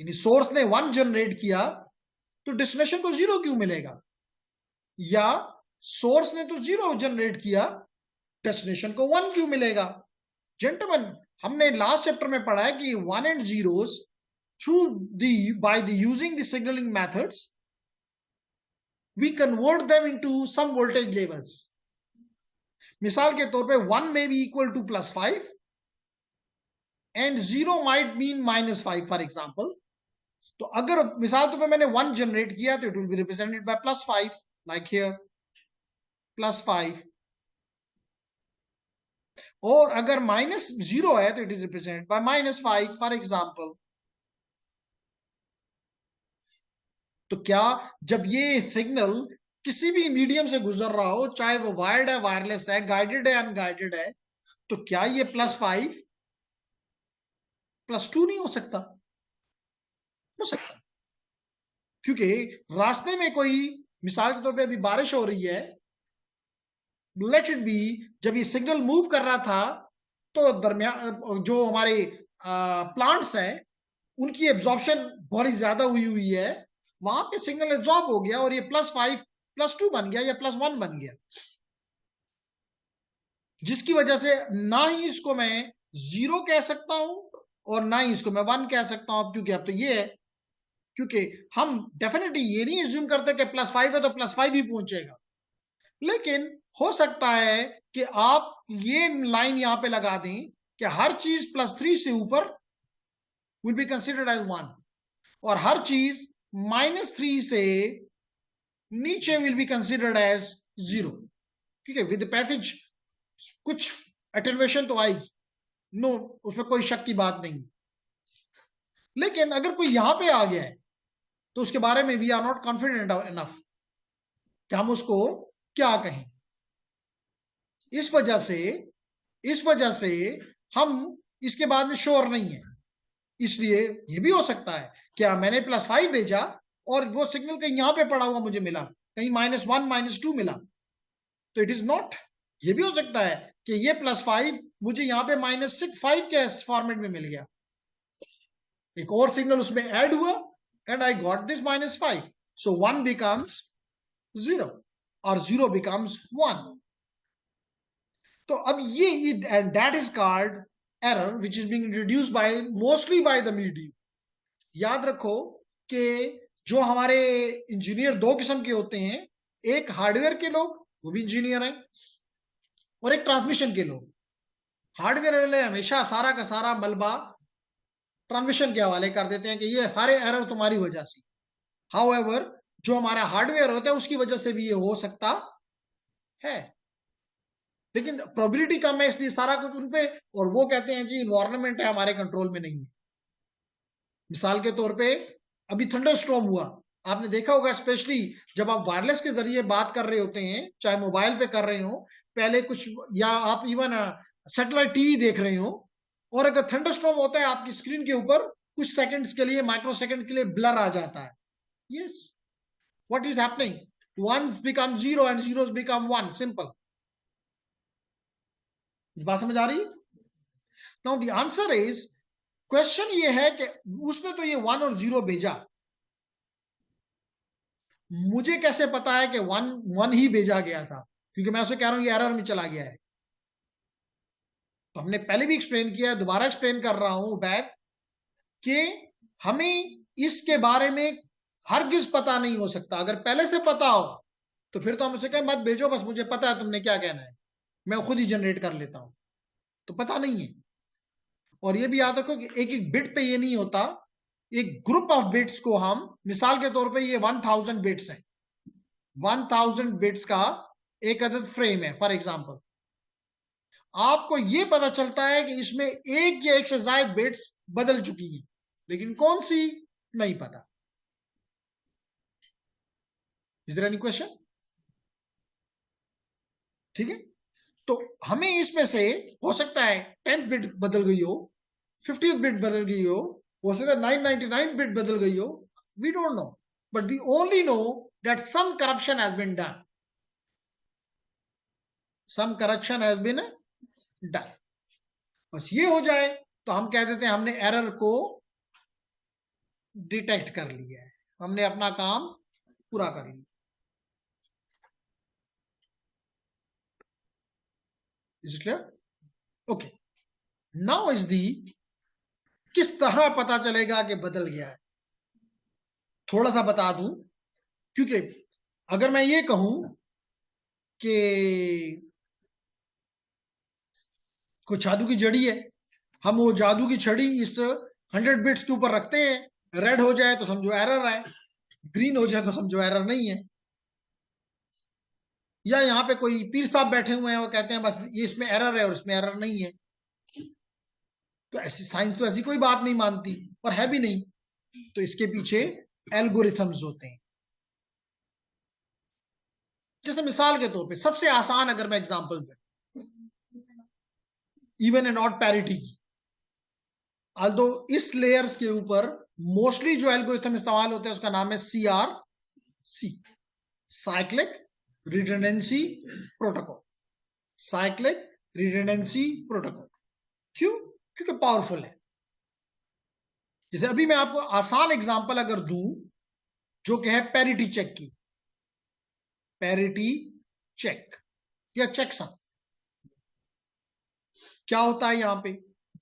यानी सोर्स ने 1 जनरेट किया, तो डेस्टिनेशन को 0 क्यों मिलेगा? या सोर्स ने तो 0 जनरेट किया, डेस्टिनेशन को 1 क्यों मिलेगा? जेंटलमैन, हमने लास्ट चैप्टर में पढ़ा है कि 1 and zeros through the by the using the signaling methods we convert them into some voltage levels. मिसाल के तौर पे 1 may be equal to +5 and 0 might mean -5 for example. तो अगर मिसाल तौर पे मैंने 1 जनरेट किया तो it will be represented by +5 like here +5, और अगर -0 है तो it is represented by -5 for example. तो क्या जब ये सिग्नल किसी भी मीडियम से गुजर रहा हो, चाहे वो वायर्ड है, वायरलेस है, गाइडेड है, अनगाइडेड है, तो क्या ये +5 +2 नहीं हो सकता? हो सकता, क्योंकि रास्ते में कोई, मिसाल के तौर पे अभी बारिश हो रही है, लेट इट बी, जब ये सिग्नल मूव कर रहा था तो दरमियान जो हमारे प्लांट्स हैं उनकी एब्जॉर्प्शन बहुत ज्यादा हुई है, वहां पे सिग्नल एब्जॉर्ब हो गया और ये +5 +2 बन गया या +1 बन गया, जिसकी वजह से ना ही इसको मैं 0 कह सकता हूं और ना ही इसको मैं 1 कह सकता हूं, क्योंकि अब तो ये है, क्योंकि हम डेफिनेटली ये नहीं एज्यूम करते कि +5 है तो +5 ही पहुंचेगा, लेकिन हो सकता है कि आप ये लाइन यहां पे लगा दें कि हर चीज +3 से ऊपर विल बी कंसिडर्ड एज 1 और हर चीज -3 से नीचे विल बी कंसिडर्ड एज 0। ठीक है, विद पैसेज कुछ अटेन्युएशन तो आएगी, नो, उसमें कोई शक की बात नहीं। लेकिन अगर कोई यहां पे आ गया है तो उसके बारे में we are not confident enough कि हम उसको क्या कहें। इस वजह से हम इसके बाद में श्योर नहीं है। इसलिए ये भी हो सकता है क्या मैंने +5 भेजा और वो सिग्नल कहीं यहां पे पड़ा हुआ मुझे मिला, कहीं -1 -2 मिला, तो इट इज नॉट। ये भी हो सकता है कि ये +5 मुझे यहाँ पे -5 के फॉर्मेट में मिल गया, एक और सिग्नल उसमें ऐड हुआ and I got this -5, so 1 becomes 0 और 0 बिकम्स 1। तो अब ये and that is called error which is being introduced by mostly by the medium. याद रखो कि जो हमारे इंजीनियर दो किस्म के होते हैं, एक हार्डवेयर के लोग, वो भी इंजीनियर हैं, और एक ट्रांसमिशन के लोग। हार्डवेयर वाले हमेशा सारा का सारा मलबा ट्रांसमिशन के हवाले कर देते हैं कि ये सारे एरर तुम्हारी वजह से। हाउएवर जो हमारा हार्डवेयर होता है उसकी वजह से भी ये हो सकता है, लेकिन प्रोबेबिलिटी कम है, इसलिए सारा कुछ उन पे, और वो कहते हैं जी इन्वायरमेंट है, हमारे कंट्रोल में नहीं है। मिसाल के तौर पे अभी थंडरस्टॉर्म हुआ, आपने देखा होगा, स्पेशली जब आप वायरलेस के जरिए बात कर रहे होते हैं, चाहे मोबाइल पे कर रहे हो, पहले कुछ, या आप इवन सैटेलाइट टीवी देख रहे हो, और अगर थंडरस्टॉर्म होता है आपकी स्क्रीन के ऊपर कुछ सेकंड्स के लिए, माइक्रो सेकंड के लिए ब्लर आ जाता है। Yes, what is happening, ones become 0 and zeros become 1, simple. बात समझ आ रही है? Now the answer is, question ये है कि उसने तो ये 1 और 0 भेजा, मुझे कैसे पता है कि 1 ही भेजा गया था, क्योंकि मैं उसे कह रहा हूं ये एरर में चला गया है। तो हमने पहले भी एक्सप्लेन किया, दोबारा एक्सप्लेन कर रहा हूं बैक, कि हमें इसके बारे में हरगिज पता नहीं हो सकता। अगर पहले से पता हो तो फिर तो हम उसे कहें मत भेजो, बस मुझे पता है तुमने क्या कहना है, मैं खुद ही जनरेट कर लेता हूं। तो पता नहीं है। और ये भी याद रखो कि एक एक बिट पे ये नहीं होता, एक ग्रुप ऑफ बिट्स को हम, मिसाल के तौर पे ये 1000 बिट्स है, 1000 बिट्स का एक अदद फ्रेम है फॉर एग्जांपल। आपको ये पता चलता है कि इसमें एक या एक से ज्यादा बिट्स बदल चुकी हैं, लेकिन कौन सी नहीं पता। Is there any question? ठीक है, तो हमें इसमें से हो सकता है 10th बिट बदल गई हो, 50th बिट बदल गई हो सकता है 999 बिट बदल गई हो, we don't know, but we only know that some corruption has been done, some corruption has been done. बस ये हो जाए तो हम कह देते हैं हमने एरर को डिटेक्ट कर लिया है, हमने अपना काम पूरा कर लिया। Is it clear? Okay, now is the, किस तरह पता चलेगा कि बदल गया है, थोड़ा सा बता दूं, क्योंकि अगर मैं ये कहूं कि कोई जादू की जड़ी है, हम वो जादू की छड़ी इस 100 बिट्स के ऊपर रखते हैं, रेड हो जाए तो समझो एरर है, ग्रीन हो जाए तो समझो एरर नहीं है। या यहाँ पे कोई पीर साहब बैठे हुए हैं, वो कहते हैं बस ये इसमें एरर है और इसमें एरर नहीं है। तो ऐसी साइंस तो ऐसी कोई बात नहीं मानती, और है भी नहीं। तो इसके पीछे एल्गोरिथम्स होते हैं। जैसे मिसाल के तौर पे सबसे आसान अगर मैं एग्जांपल दूं, इवन एंड ऑड पैरिटी की, आल्दो इस लेयर्स के ऊपर मोस्टली जो एल्गोरिथम इस्तेमाल होते हैं उसका नाम है CRC, cyclic redundancy protocol. Cyclic redundancy protocol क्यों? क्योंकि पावरफुल है। जैसे अभी मैं आपको आसान एग्जांपल अगर दूं, जो कि है पैरिटी चेक की, पैरिटी चेक या चेकसम। क्या होता है यहां पे,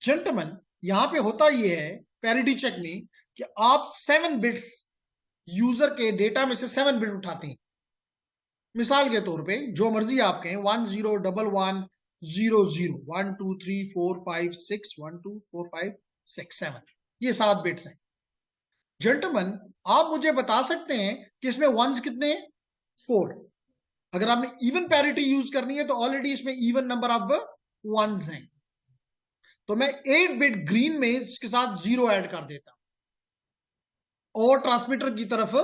जेंटलमैन, यहां पे होता ये है पैरिटी चेक में कि आप 7 बिट्स यूजर के डेटा में से 7 बिट उठाते हैं। मिसाल के तौर पे जो मर्जी आप कहें 101100 1234567 ये 7 बिट्स हैं। जेंटलमैन आप मुझे बता सकते हैं कि इसमें वंस कितने हैं? 4। अगर आपने इवन पैरिटी यूज करनी है तो ऑलरेडी इसमें इवन नंबर ऑफ वंस हैं, तो मैं 8 बिट ग्रीन में इसके साथ 0 ऐड कर देता हूं और ट्रांसमीटर की तरफ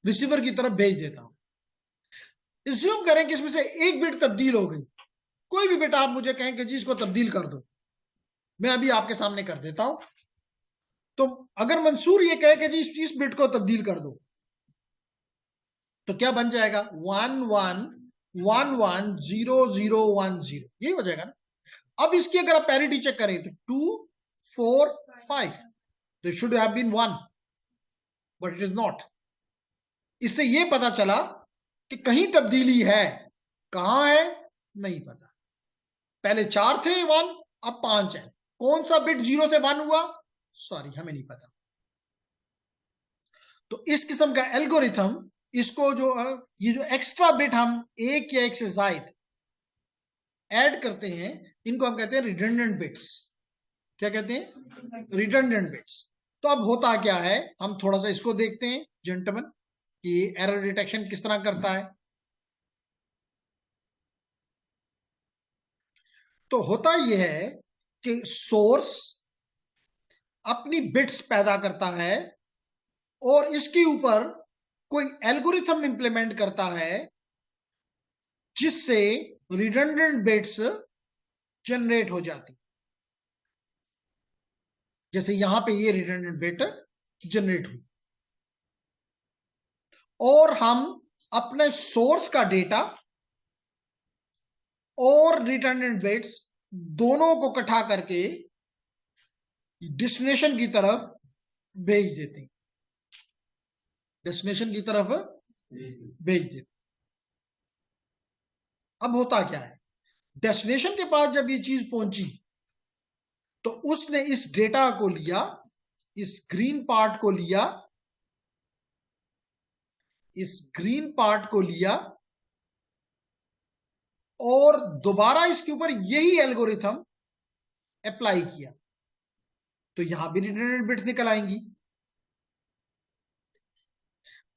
रिसीवर की तरफ भेज देता हूं। इज्यूम करें कि इसमें से 1 बिट तब्दील हो गई, कोई भी बिट आप मुझे कहें कि जी इसको तब्दील कर दो, मैं अभी आपके सामने कर देता हूं। तो अगर मंसूर ये कहे कि जी इस बिट को तब्दील कर दो तो क्या बन जाएगा? 11110010 यही हो जाएगा ना। अब इसकी अगर आप पैरिटी चेक करें तो 2 4 5 तो it should have been 1 but it is not. इससे यह पता चला कि कहीं तब्दीली है, कहां है नहीं पता। पहले 4 थे 1, अब 5 है। कौन सा बिट 0 से 1 हुआ? सॉरी हमें नहीं पता। तो इस किस्म का एल्गोरिथम, इसको जो ये जो एक्स्ट्रा बिट हम एक या एक से ज्यादा ऐड करते हैं, इनको हम कहते हैं रिडंडेंट बिट्स। क्या कहते हैं? Redundant bits. तो अब होता क्या है, हम थोड़ा सा इसको देखते हैं जेंटलमैन कि एरर डिटेक्शन किस तरह करता है। तो होता यह है कि सोर्स अपनी बिट्स पैदा करता है और इसके ऊपर कोई एल्गोरिथम इंप्लीमेंट करता है जिससे रिडंडेंट बिट्स जनरेट हो जाती। जैसे यहां पे ये रिडंडेंट बिट जनरेट हुई और हम अपने सोर्स का डेटा और रिडंडेंट बिट्स दोनों को इकट्ठा करके डेस्टिनेशन की तरफ भेज देते हैं। डेस्टिनेशन की तरफ भेज देते। अब होता क्या है, डेस्टिनेशन के पास जब ये चीज पहुंची तो उसने इस डेटा को लिया, इस ग्रीन पार्ट को लिया, इस ग्रीन पार्ट को लिया और दोबारा इसके ऊपर यही एल्गोरिथम अप्लाई किया, तो यहां भी रिडंडेंट बिट्स निकल आएंगी।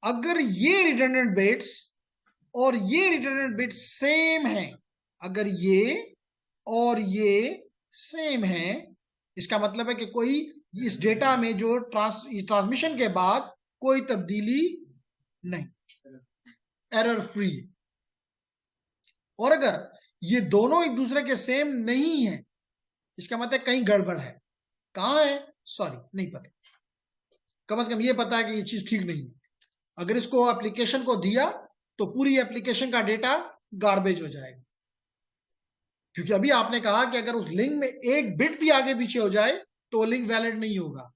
अगर ये रिडंडेंट बिट्स और ये रिडंडेंट बिट्स सेम है, अगर ये और ये सेम है, इसका मतलब है कि कोई इस डेटा में जो ट्रांसमिशन के बाद कोई तब्दीली नहीं, एरर फ्री। और अगर ये दोनों एक दूसरे के सेम नहीं है, इसका मतलब कहीं गड़बड़ है। कहां है? सॉरी नहीं पता, कम से कम ये पता है कि ये चीज ठीक नहीं है। अगर इसको एप्लीकेशन को दिया तो पूरी एप्लीकेशन का डेटा गार्बेज हो जाएगा, क्योंकि अभी आपने कहा कि अगर उस लिंक में एक बिट भी आगे पीछे हो जाए तो वो लिंक वैलिड नहीं होगा।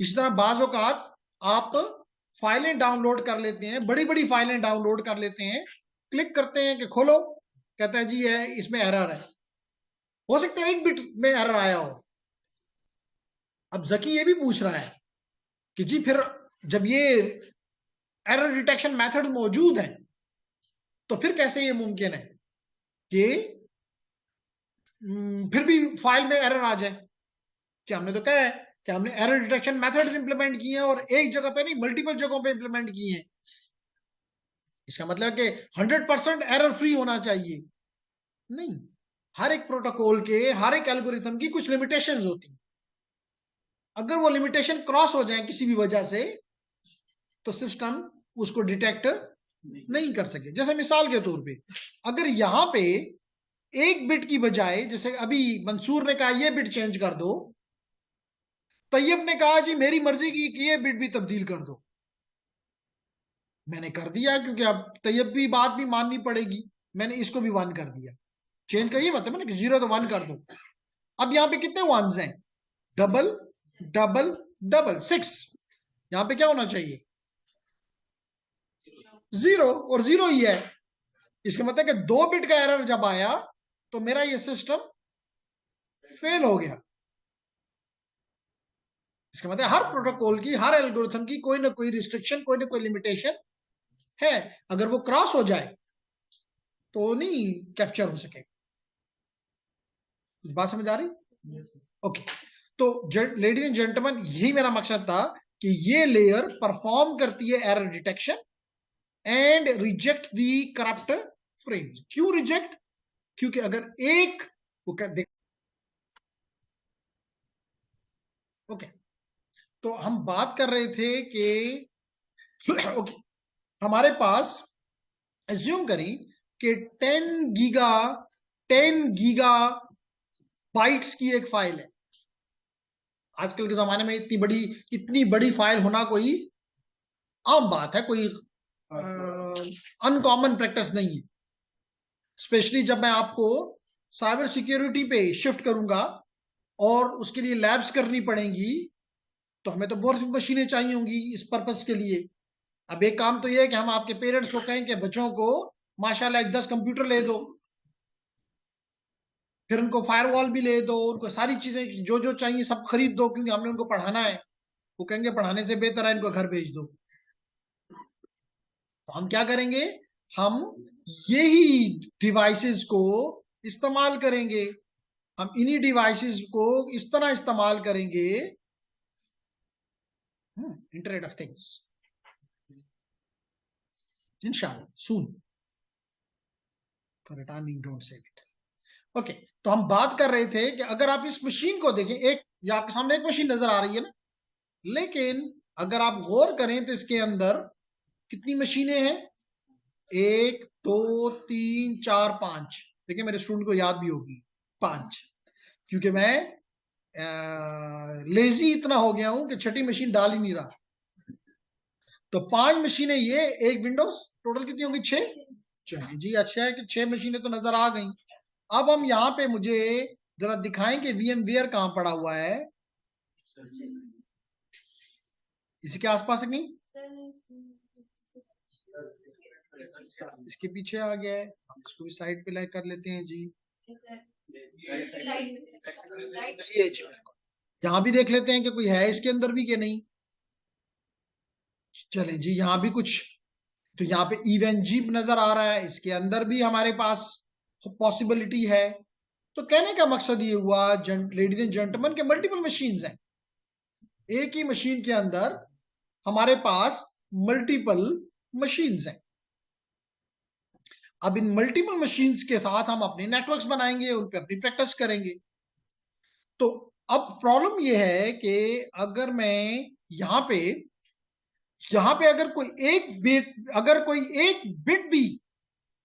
इसी तरह बाज़ औक़ात आप फाइलें डाउनलोड कर लेते हैं, बड़ी बड़ी फाइलें डाउनलोड कर लेते हैं, क्लिक करते हैं कि खोलो, कहता है जी है इसमें एरर है। हो सकता है एक बिट में एरर आया हो। अब जकी ये भी पूछ रहा है कि जी फिर जब ये एरर डिटेक्शन मेथड मौजूद है तो फिर कैसे ये मुमकिन है कि फिर भी फाइल में एरर आ जाए? कि हमने तो कहा है कि हमने एरर डिटेक्शन मेथड्स इंप्लीमेंट किए हैं और एक जगह पे नहीं मल्टीपल जगहों पे इंप्लीमेंट किए हैं। इसका मतलब है कि 100% एरर फ्री होना चाहिए नहीं, हर एक प्रोटोकॉल के, हर एक एल्गोरिथम की कुछ लिमिटेशंस होती हैं। अगर वो लिमिटेशन क्रॉस हो जाए किसी भी वजह से तो सिस्टम उसको डिटेक्ट नहीं कर सके। जैसे मिसाल के तौर पे अगर यहां पे एक बिट की बजाय, जैसे अभी मंसूर ने कहा ये बिट चेंज कर दो, तैयब ने कहा जी मेरी मर्जी की कि ये बिट भी तब्दील कर दो, मैंने कर दिया क्योंकि अब तैयब भी बात भी माननी पड़ेगी, मैंने इसको भी 1 कर दिया। चेंज का ये मतलब है ना कि 0 तो 1 कर दो। अब यहाँ पे कितने वंस हैं? Double double double 6। यहाँ पे क्या होना चाहिए? 0 और 0 ही है। इसका मतलब कि 2 बिट का एरर जब आया तो मेरा ये सिस्टम फेल हो गया। इसका मतलब हर प्रोटोकॉल की, हर एल्गोरिथम की कोई ना कोई रिस्ट्रिक्शन, कोई ना कोई लिमिटेशन है। अगर वो क्रॉस हो जाए तो नहीं कैप्चर हो सके। बात समझ आ रही? ओके। तो लेडीज एंड जेंटलमैन, यही मेरा मकसद था कि ये लेयर परफॉर्म करती है error detection and reject the corrupt frames. क्यों रिजेक्ट? क्योंकि अगर एक वो देख, ओके, तो हम बात कर रहे थे कि ओके, हमारे पास एज्यूम करी कि 10 गीगा बाइट्स की एक फाइल है। आजकल के जमाने में इतनी बड़ी फाइल होना कोई आम बात है, कोई अनकॉमन प्रैक्टिस नहीं है। स्पेशली जब मैं आपको साइबर सिक्योरिटी पे शिफ्ट करूंगा और उसके लिए लैब्स करनी पड़ेंगी, तो हमें तो बहुत मशीनें चाहिए होंगी इस पर्पस के लिए। अब एक काम तो ये है कि हम आपके पेरेंट्स को कहें कि बच्चों को माशाल्लाह 10 कंप्यूटर ले दो, फिर उनको फायरवॉल भी ले दो, उनको सारी चीजें जो जो चाहिए सब खरीद दो, क्योंकि हमने उनको पढ़ाना है। वो कहेंगे पढ़ाने से बेहतर है इनको घर भेज दो। तो हम क्या करेंगे? हम यही डिवाइसेस को इस्तेमाल करेंगे। हम इन्हीं डिवाइसेस को इस तरह इस्तेमाल करेंगे, इंटरनेट ऑफ थिंग्स, इंशाल्लाह soon. For a timing don't say it. Okay, तो हम बात कर रहे थे कि अगर आप इस मशीन को देखें, एक या आपके सामने एक मशीन नजर आ रही है ना, लेकिन अगर आप गौर करें तो इसके अंदर कितनी मशीनें हैं? 1 2 3 4 5। देखिए मेरे स्टूडेंट को याद भी होगी 5, क्योंकि मैं लेजी इतना हो गया हूं कि छठी मशीन डाल ही नहीं रहा। तो 5 मशीनें ये, एक विंडोज, टोटल कितनी होगी? 6। चलिए जी, अच्छा है कि 6 मशीनें तो नजर आ गई। अब हम यहाँ पे मुझे जरा दिखाएं कि VMware कहां पड़ा हुआ है। इसके आसपास है नहीं? इसके पीछे आ गया है। हम इसको भी साइड पे लाइक कर लेते हैं जी। यहाँ भी देख लेते हैं कि कोई है इसके अंदर भी कि नहीं। चलें जी, यहाँ भी कुछ, तो यहाँ पे इवेंट जीप नजर आ रहा है, इसके अंदर भी हमारे पास पॉसिबिलिटी है। तो कहने का मकसद ये हुआ लेडीज एंड जेंटलमैन के मल्टीपल मशीन्स हैं। एक ही मशीन के अंदर हमारे पास मल्टीपल मशीन्स हैं। अब इन मल्टीपल मशीन्स के साथ हम अपने नेटवर्क्स बनाएंगे, उन पे अपनी प्रैक्टिस करेंगे। तो अब प्रॉब्लम ये है कि अगर मैं यहाँ पे अगर कोई एक बिट भी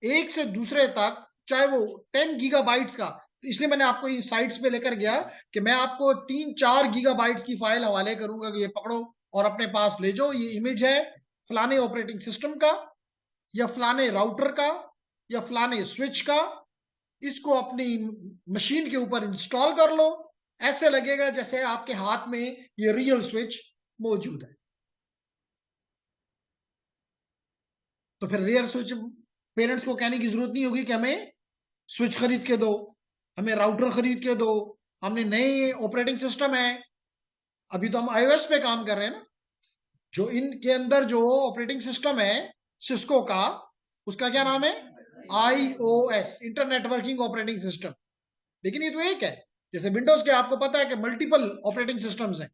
एक से दूसरे तक, चाहे वो 10 गीगाबाइट्स का, तो इसलिए मैंने आपको ये साइट्स पे लेकर गया कि मैं आपको 3-4 गीगाबाइट्स की फाइल हवाले करूंगा कि ये पकड़ो और अपने पास ले जाओ। ये इमेज है फलाने ऑपरेटिंग सिस्टम का, या फलाने राउटर का, या फलाने स्विच का। इसको अपनी मशीन के ऊपर इंस्टॉल कर लो, ऐसे लगेगा जैसे आपके हाथ में ये रियल स्विच मौजूद है। तो फिर रियल स्विच, पेरेंट्स को कहने की जरूरत नहीं होगी कि हमें स्विच खरीद के दो, हमें राउटर खरीद के दो, हमने नए ऑपरेटिंग सिस्टम है। अभी तो हम iOS पे काम कर रहे हैं ना, जो इनके अंदर जो ऑपरेटिंग सिस्टम है सिस्को का, उसका क्या नाम है? iOS, internet working operating system. लेकिन ये तो एक है। जैसे विंडोज के आपको पता है कि मल्टीपल ऑपरेटिंग सिस्टम्स हैं।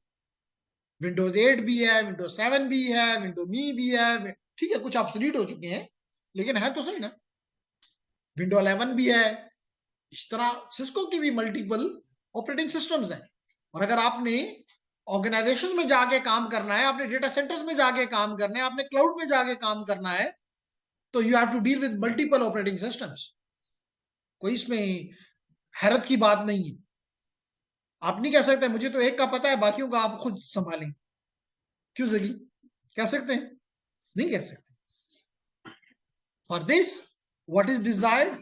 विंडोज 8 भी है, विंडोज 7 भी है, विंडो मी भी है। ठीक है, कुछ ऑब्सोलीट हो चुके हैं, लेकिन है तो सही ना। विंडो 11 भी है। इस तरह सिस्को की भी मल्टीपल ऑपरेटिंग सिस्टम्स हैं। और अगर आपने ऑर्गेनाइजेशन में जाके काम करना है, आपने डेटा सेंटर्स में जाके काम करना है, आपने क्लाउड में जाके काम करना है, तो you have to deal with multiple operating systems. कोई इसमें हैरत की बात नहीं है। आप नहीं कह सकते मुझे तो एक का पता है, बाकियों का आप खुद संभालें। क्यों जगी? कह सकते हैं? नहीं कह सकते। For this what is desired?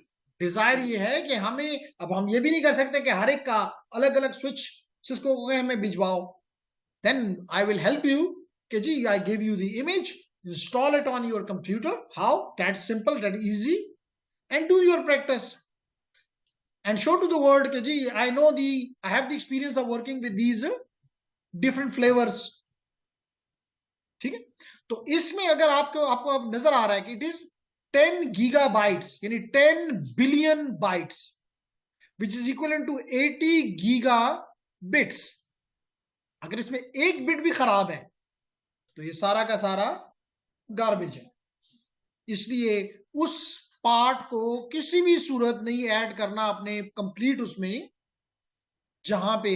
Desire ये है कि हमें, अब हम ये भी नहीं कर सकते कि हर एक का अलग अलग स्विच सिस्को को हमें भिजवाओ। Then I will help you कि जी I give you the image, install it on your computer. How? That's simple, that easy, and do your practice and show to the world कि जी I have the experience of working with these different flavours. ठीक है, तो इसमें अगर आपको आपको अब नजर आ रहा है कि इट इज 10 गीगाबाइट्स यानी 10 billion bytes which is equal to 80 giga bits. अगर इसमें एक बिट भी खराब है तो ये सारा का सारा गार्बेज है। इसलिए उस पार्ट को किसी भी सूरत नहीं ऐड करना अपने कंप्लीट उसमें, जहां पे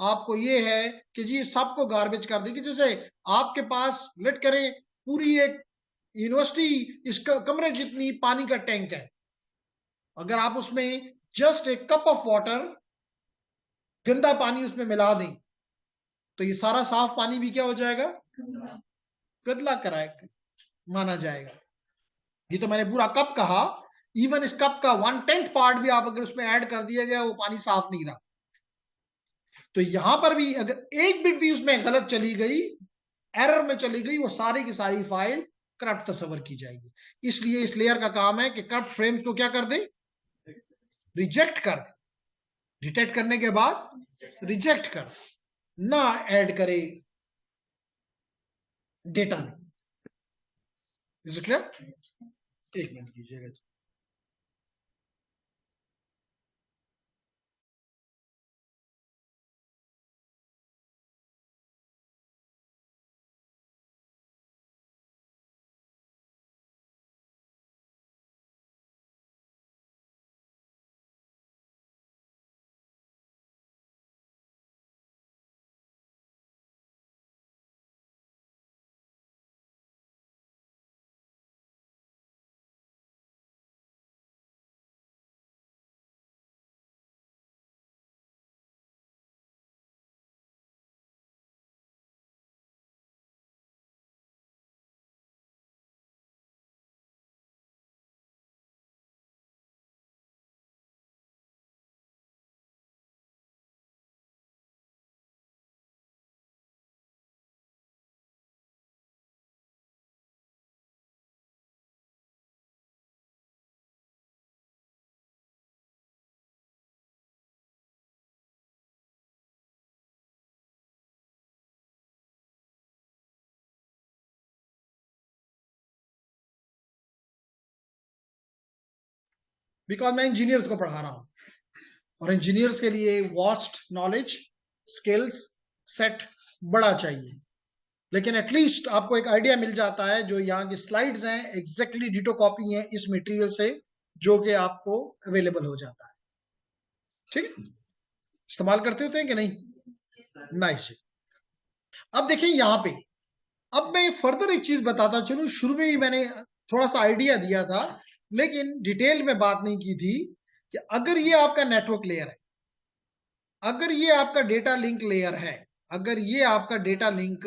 आपको ये है कि जी सबको गार्बेज कर देगी। जैसे आपके पास लेट करें पूरी एक यूनिवर्सिटी इस कमरे जितनी पानी का टैंक है, अगर आप उसमें जस्ट एक कप ऑफ वाटर गंदा पानी उसमें मिला दें तो ये सारा साफ पानी भी क्या हो जाएगा, गदला कराएगा माना जाएगा। ये तो मैंने पूरा कप कहा, इवन इस कप का 1/10 पार्ट भी आप अगर उसमें ऐड कर दिया गया वो पानी साफ नहीं रहा। तो यहां पर भी अगर एक बिट भी उसमें गलत चली गई, एरर में चली गई, वो सारी की सारी फाइल करप्ट तस्वर की जाएगी। इसलिए इस लेयर का काम है कि करप्ट फ्रेम्स को क्या कर दे, रिजेक्ट कर दे। डिटेक्ट करने के बाद रिजेक्ट कर दे, ना ऐड करे डेटा में। Is it clear? एक मिनट कीजिएगा। बिकॉज मैं इंजीनियर्स को पढ़ा रहा हूं और इंजीनियर्स के लिए वास्ट नॉलेज स्किल्स सेट बड़ा चाहिए, लेकिन एटलीस्ट आपको एक आइडिया मिल जाता है। जो यहाँ की स्लाइड्स हैं एग्जैक्टली डिटो कॉपी है इस मटेरियल से जो कि आपको अवेलेबल हो जाता है। ठीक है, इस्तेमाल करते होते हैं कि नहीं? नाइस। अब देखिए यहाँ पे, अब मैं फर्दर एक चीज बताता चलूं। शुरू में ही मैंने थोड़ा सा आइडिया दिया था लेकिन डिटेल में बात नहीं की थी कि अगर ये आपका नेटवर्क लेयर है, अगर ये आपका डेटा लिंक लेयर है, अगर ये आपका डेटा लिंक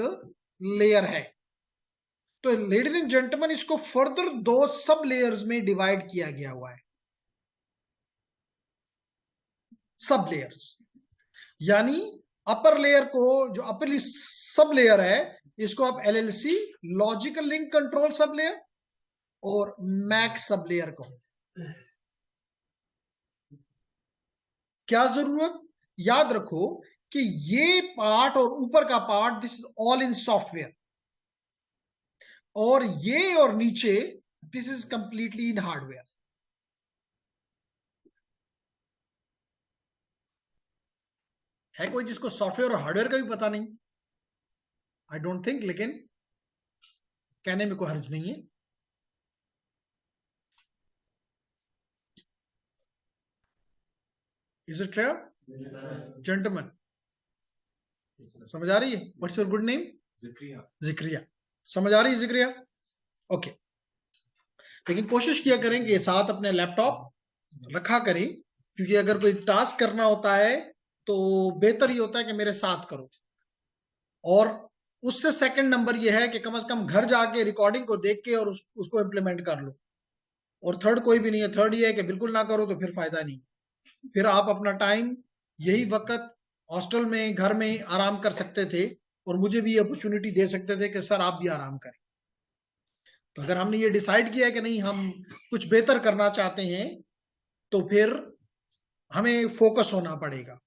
लेयर है, तो लेडीज एंड जेंटलमैन इसको फर्दर 2 सब लेयर्स में डिवाइड किया गया हुआ है। सब लेयर्स यानी अपर लेयर को, जो अपर सब लेयर है इसको आप LLC logical link control sub layer और मैक सब लेयर कहो। क्या जरूरत, याद रखो कि ये पार्ट और ऊपर का part this is all in software, और ये और नीचे this is completely in hardware. है कोई जिसको सॉफ्टवेयर और हार्डवेयर का भी पता नहीं? आई डोंट थिंक, लेकिन कहने में कोई हर्ज नहीं है। Is it clear gentleman? समझ आ रही है? What's your good name? Zakariya. Zakariya, समझ आ रही है जिक्रिया? ओके। लेकिन कोशिश किया करें कि साथ अपने लैपटॉप रखा करें, क्योंकि अगर कोई टास्क करना होता है तो बेहतर ही होता है कि मेरे साथ करो। और उससे सेकंड नंबर ये है कि कम से कम घर जाके रिकॉर्डिंग को देख के और उसको इम्प्लीमेंट कर लो। और थर्ड कोई भी नहीं है, थर्ड ये है कि बिल्कुल ना करो तो फिर फायदा नहीं। फिर आप अपना टाइम यही वक्त हॉस्टल में घर में आराम कर सकते थे और मुझे भी अपॉर्चुनिटी दे सकते थे कि सर आप भी आराम करें। तो अगर हमने ये डिसाइड किया है कि नहीं हम कुछ बेहतर करना चाहते हैं तो फिर हमें फोकस होना पड़ेगा।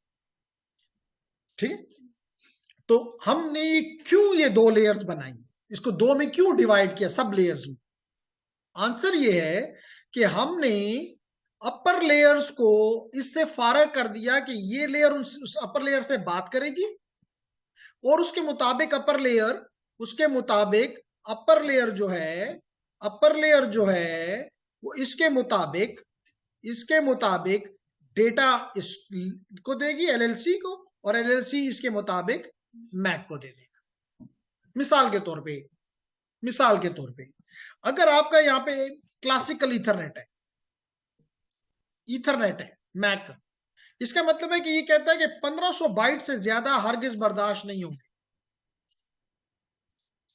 ठीक है, तो हमने क्यों ये दो लेयर्स बनाई, इसको दो में क्यों डिवाइड किया सब लेयर्स में? आंसर ये है कि हमने अपर लेयर्स को इससे फारग कर दिया कि ये लेयर उस अपर लेयर से बात करेगी और उसके मुताबिक अपर लेयर जो है वो इसके मुताबिक डेटा इसको देगी एलएलसी को, और एलएलसी इसके मुताबिक मैक को दे देगा। मिसाल के तौर पे अगर आपका यहाँ पे क्लासिकल ईथरनेट है मैक, इसका मतलब है कि ये कहता है कि 1500 बाइट से ज्यादा हरगिज बर्दाश्त नहीं होंगे।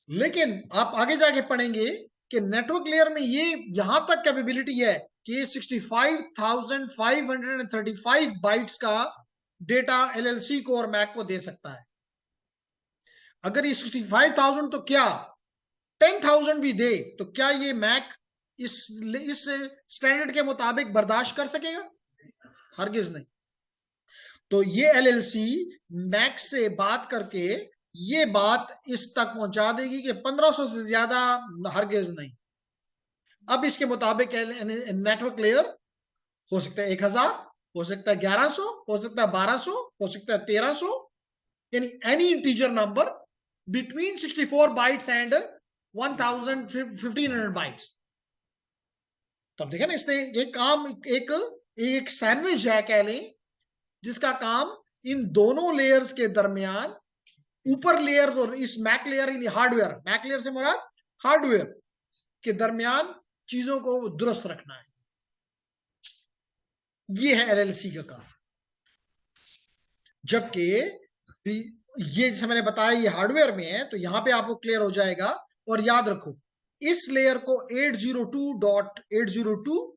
लेकिन आप आगे जाके पढ़ेंगे कि नेटवर्क लेयर में ये यहां तक कैपेबिलिटी है कि 65,535 बाइट्स का डेटा एलएलसी को और मैक को दे सकता है। अगर ये 65,000 तो क्या 10,000 भी दे तो क्या ये मैक इस स्टैंडर्ड के मुताबिक बर्दाश्त कर सकेगा? हरगिज नहीं। तो ये एलएलसी मैक से बात करके ये बात इस तक पहुंचा देगी कि 1500 से ज्यादा हरगिज नहीं। अब इसके मुताबिक नेटवर्क लेयर हो सकता है 1000, हो सकता है 1100, हो सकता है 1200, हो सकता है 1300, यानी any integer number between 64 bytes and 1500 bytes. तो अब देखा ना, इसने ये काम एक सैंडविच है कह लें, जिसका काम इन दोनों लेयर्स के दरमियान ऊपर लेयर और इस मैक लेयर मैक लेयर से मुराद हार्डवेयर के दरमियान चीजों को दुरुस्त रखना है। ये है एलएलसी का काम। जबकि ये जैसे मैंने बताया ये हार्डवेयर में है, तो यहां पे आपको क्लियर हो जाएगा। और याद रखो इस लेयर को 802.802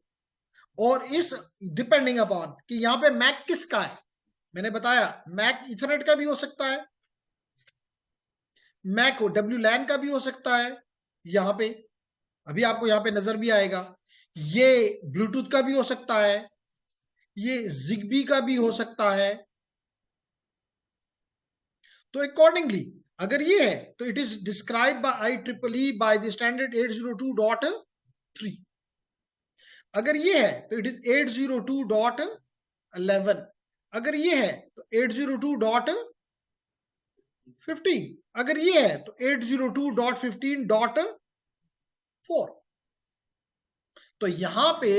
और इस डिपेंडिंग अपॉन कि यहां पे मैक किसका है, मैंने बताया मैक इथरनेट का भी हो सकता है, मैक WLAN का भी हो सकता है। यहां पे अभी आपको यहां पे नजर भी आएगा, ये ब्लूटूथ का भी हो सकता है, ये जिगबी का भी हो सकता है। तो अकॉर्डिंगली अगर ये है तो it is describe by IEEE by the standard 802.3। अगर ये है तो इट इज 802.11। अगर ये है तो 802.15। अगर ये है तो 802.15.4। तो यहां पे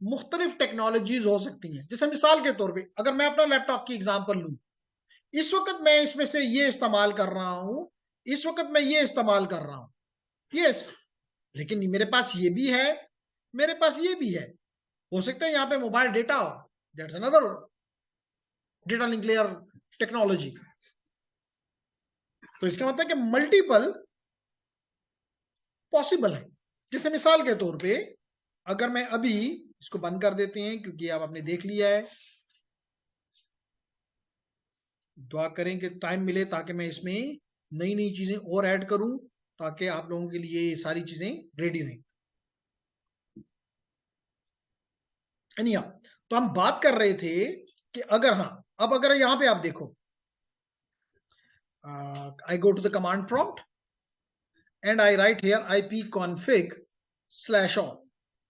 मुख्तलिफ टेक्नोलॉजीज हो सकती हैं। जैसे मिसाल के तौर पे अगर मैं अपना लैपटॉप की एग्जांपल लूं, इस वक्त मैं इसमें से ये इस्तेमाल कर रहा हूं, इस वक्त मैं ये इस्तेमाल कर रहा हूं, यस। लेकिन मेरे पास ये भी है, मेरे पास ये भी है। हो सकता है यहां पे मोबाइल डेटा हो, that's another data link layer technology. तो इसका मतलब है कि मल्टीपल पॉसिबल है। जैसे मिसाल के तौर पे अगर मैं अभी इसको बंद कर देते हैं क्योंकि अब आपने देख लिया है, दुआ करें कि टाइम मिले ताकि मैं इसमें नई नई चीजें और ऐड करूं ताकि आप लोगों के लिए ये सारी चीजें रेडी रहें। तो हम बात कर रहे थे कि अगर अब अगर यहां पे आप देखो, I go to the command prompt and I write here ipconfig/all।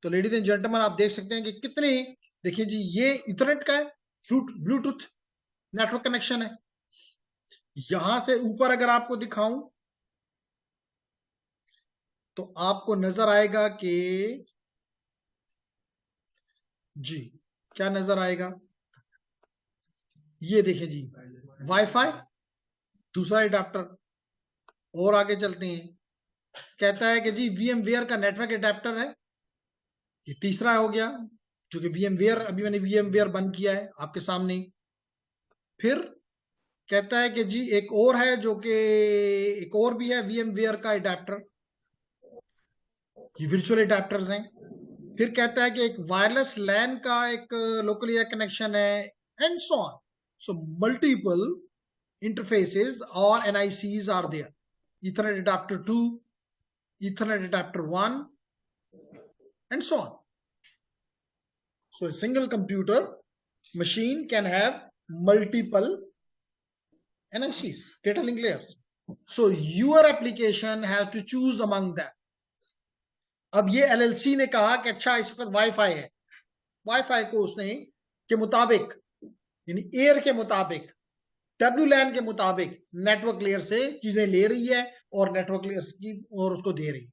तो लेडीज एंड जेंटलमैन आप देख सकते हैं कि कितने, देखिए जी ये इथरनेट का है, ब्लूटूथ नेटवर्क कनेक्शन है। यहां से ऊपर अगर आपको दिखाऊं तो आपको नजर आएगा कि जी क्या नजर आएगा, ये देखिए जी वाईफाई, दूसरा एडाप्टर। और आगे चलते हैं, कहता है कि जी VMware का नेटवर्क एडाप्टर है, ये तीसरा हो गया जो कि VMware, अभी मैंने VMware बंद किया है आपके सामने। फिर कहता है कि जी एक और है जो कि एक और भी है VMware का एडाप्टर, ये वर्चुअल एडाप्टर्स हैं। फिर कहता है कि एक वायरलेस लैन का एक लोकल एरिया कनेक्शन है, and so on. So multiple interfaces or NICs are there. Ethernet adapter 2, Ethernet adapter 1, and so on. So a single computer machine can have multiple NICs, data link layers. So your application has to choose among them. अब ये LLC ने कहा कि अच्छा इस वक्त wifi है, wifi को उसने के मुताबिक यानी एयर के मुताबिक WLAN के मुताबिक नेटवर्क लेयर से चीजें ले रही है और नेटवर्क लेयर की और उसको दे रही है.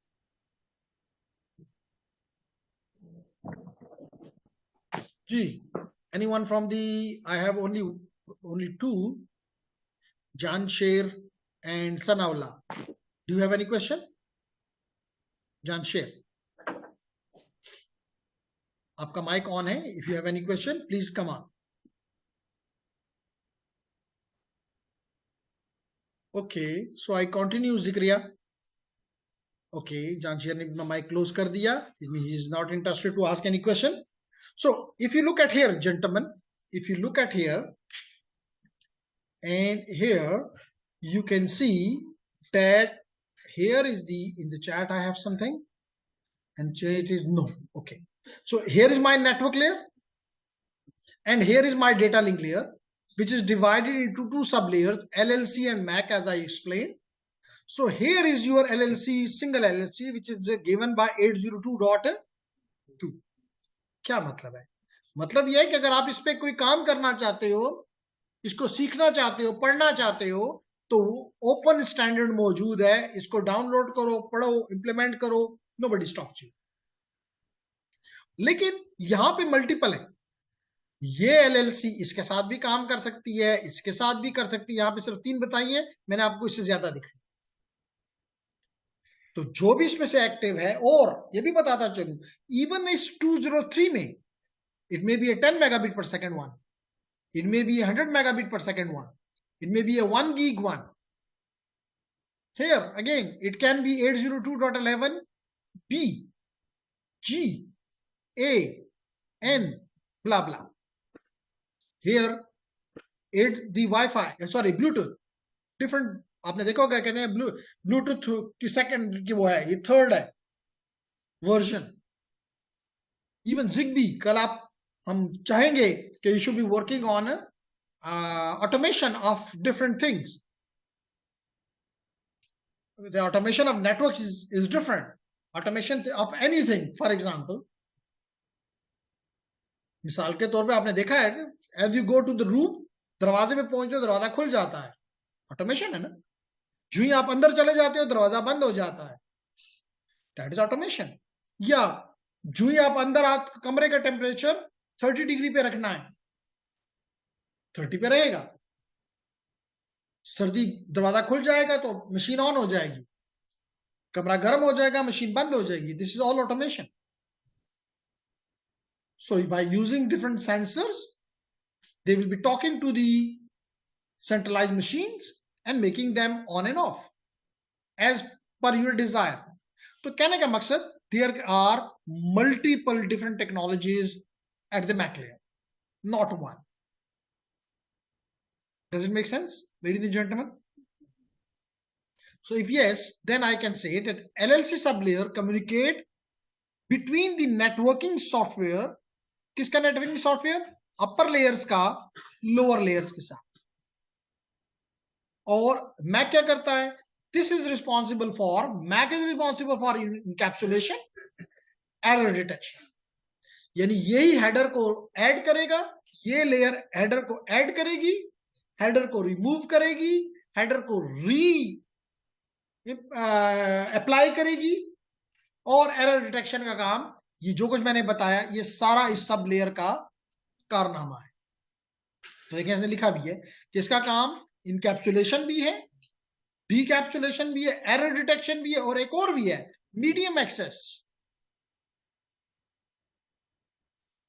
जी, anyone from the, I have only two, Jansher and Sanaullah. Do you have any question? Jansher, आपका mic on है. If you have any question, please come on. Okay, so I continue Zikriya. Okay, Jansher ने अपना mic close कर दिया. He is not interested to ask any question. So if you look at here, gentlemen, if you look at here, and here you can see that here is the, in the chat I have something, and it is no. Okay, so here is my network layer, and here is my data link layer, which is divided into two sub layers, LLC and MAC, as I explained. So here is your LLC, single LLC, which is given by 802.2. क्या मतलब है? मतलब यह है कि अगर आप इस पे कोई काम करना चाहते हो, इसको सीखना चाहते हो, पढ़ना चाहते हो, तो ओपन स्टैंडर्ड मौजूद है, इसको डाउनलोड करो, पढ़ो, इंप्लीमेंट करो, नोबडी स्टॉप्स यू. लेकिन यहां पे मल्टीपल है. ये LLC इसके साथ भी काम कर सकती है, इसके साथ भी कर सकती है. यहां पे सिर्फ 3 बताई है, मैंने आपको इससे ज्यादा दिखाई. तो जो भी इसमें से एक्टिव है, और ये भी बताता चलूं, इवन इस 203 में it may be a 10 megabit per second one, it may be a 100 megabit per second one, it may be a 1 gig one. Here again it can be 802.11 B G A N blah blah. Here the Wi-Fi, sorry, Bluetooth, different. आपने देखा होगा, कहते हैं Bluetooth की second की वो है, ये थर्ड है वर्जन. इवन Zigbee, कल आप हम चाहेंगे कि you should be working on automation of different things. The automation of networks is different. Automation of anything, for example, मिसाल के तौर पे आपने देखा है कि as you go to the room, दरवाजे पे पहुंचते हो, दरवाजा खुल जाता है, ऑटोमेशन है ना. जो ही आप अंदर चले जाते हो, दरवाजा बंद हो जाता है, दैट इज ऑटोमेशन. या जो ही आप अंदर कमरे का टेम्परेचर 30 डिग्री पे रखना है, 30 पे रहेगा. सर्दी, दरवाजा खुल जाएगा तो मशीन ऑन हो जाएगी, कमरा गर्म हो जाएगा, मशीन बंद हो जाएगी. This is all automation. So by using different sensors, they will be talking to the centralized machines and making them on and off as per your desire. तो कहने का मकसद, there are multiple different technologies at the MAC layer, not one. Does it make sense, ladies and gentlemen? So if yes, then I can say that LLC sublayer communicate between the networking software. किसका networking software? Upper layers का lower layers के साथ. और MAC क्या करता है? This is responsible for, MAC is responsible for encapsulation, error detection. यानी यही हेडर को ऐड करेगा, ये लेयर हेडर को ऐड करेगी, हेडर को रिमूव करेगी, हेडर को अप्लाई करेगी, और एरर डिटेक्शन का काम, ये जो कुछ मैंने बताया, ये सारा इस सब लेयर का कारनामा है. तो देखिए इसने लिखा भी है कि इसका काम इनकैप्सुलेशन भी है, डीकैप्सुलेशन भी है, एरर डिटेक्शन भी है, और एक और भी है, मीडियम एक्सेस.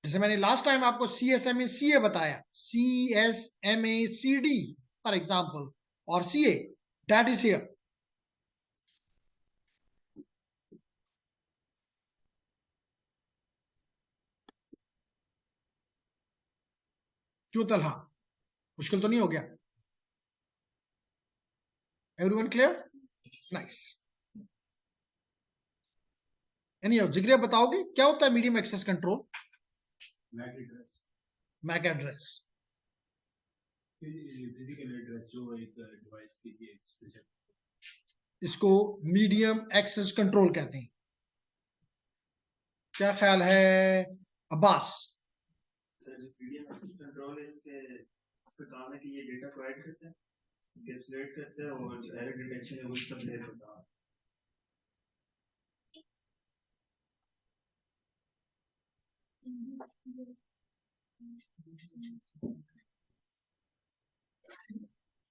जैसे मैंने लास्ट टाइम आपको CSMA-CA बताया, CSMA-CD फॉर एग्जाम्पल, और CA, दैट इज हियर. क्यों तलहा, मुश्किल तो नहीं हो गया? Everyone clear? Nice. Anyhow, Zakaria बताओगे क्या होता है medium access control? MAC address.
Physical address जो एक डिवाइस के लिए स्पेसिफिक,
इसको मीडियम एक्सेस कंट्रोल कहते हैं। क्या ख्याल है अब्बास?
सर जो मीडियम एक्सेस कंट्रोल है इसके काम है कि ये डेटा प्रोवाइड करते हैं, एनकैप्सुलेट करते हैं और जो एरर डिटेक्शन है वो सब दे देता है।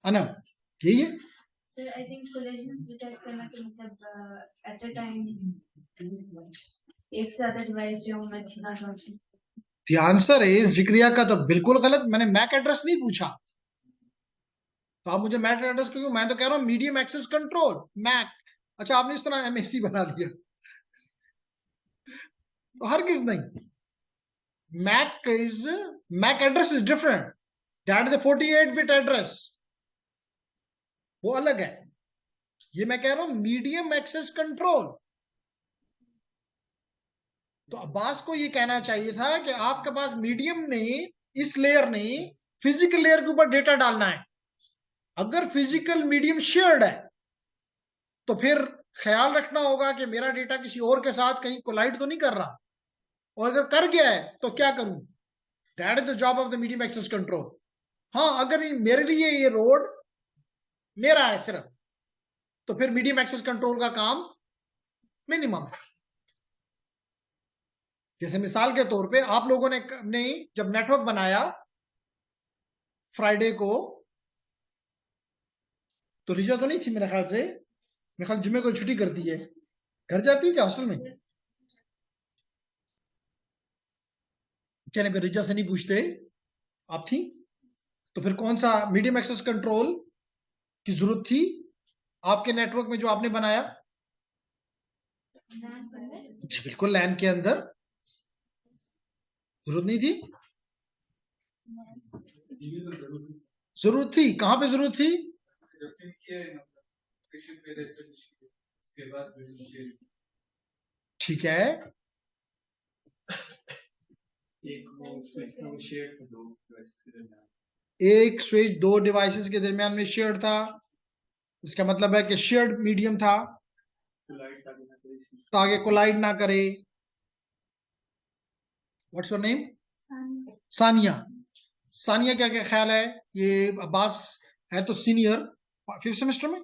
अना यही है।
Sir, I think collision detect करना के मतलब at a time एक से ज्यादा डिवाइस जो मैच ना हो।
The आंसर है जिक्रिया का तो बिल्कुल गलत। मैंने मैक एड्रेस नहीं पूछा, तो आप मुझे मैक एड्रेस क्यों? मैं तो कह रहा हूँ मीडियम एक्सेस कंट्रोल मैक। अच्छा, आपने इस तरह एमएससी बना दिया, तो हर किस नहीं। MAC address is different, that is 48 bit address, वो अलग है। ये मैं कह रहा हूं मीडियम एक्सेस कंट्रोल। तो अब्बास को ये कहना चाहिए था कि आपके पास मीडियम नहीं, इस लेयर नहीं, फिजिकल लेयर के ऊपर डेटा डालना है। अगर फिजिकल मीडियम शेयर्ड है तो फिर ख्याल रखना होगा कि मेरा डेटा किसी और के साथ कहीं कोलाइड तो नहीं कर रहा, और अगर कर गया है तो क्या करूं? That is the job of the medium access control. हाँ, अगर मेरे लिए ये रोड मेरा है सिर्फ, तो फिर मीडियम एक्सेस कंट्रोल का काम मिनिमम है। जैसे मिसाल के तौर पे आप लोगों ने जब नेटवर्क बनाया फ्राइडे को, तो रिजा तो नहीं थी मेरे ख्याल से। मेरे ख्याल जुम्मे को छुट्टी करती है, घर जाती है क्या हॉस्टल में? चले फिर रिजा से नहीं पूछते, आप थी। तो फिर कौन सा मीडियम एक्सेस कंट्रोल की जरूरत थी आपके नेटवर्क में जो आपने बनाया? जी बिल्कुल, लैन के अंदर जरूरत नहीं थी? जरूरत थी। कहां पे जरूरत थी? ठीक है, एक स्विच दो डिवाइसेस के दरमियान में शेयर था। इसका मतलब है कि शेयर्ड मीडियम था ताकि कोलाइड ना करे। What's your name? Sania. Sania क्या क्या ख्याल है? ये अब्बास है तो सीनियर, 5th सेमेस्टर में,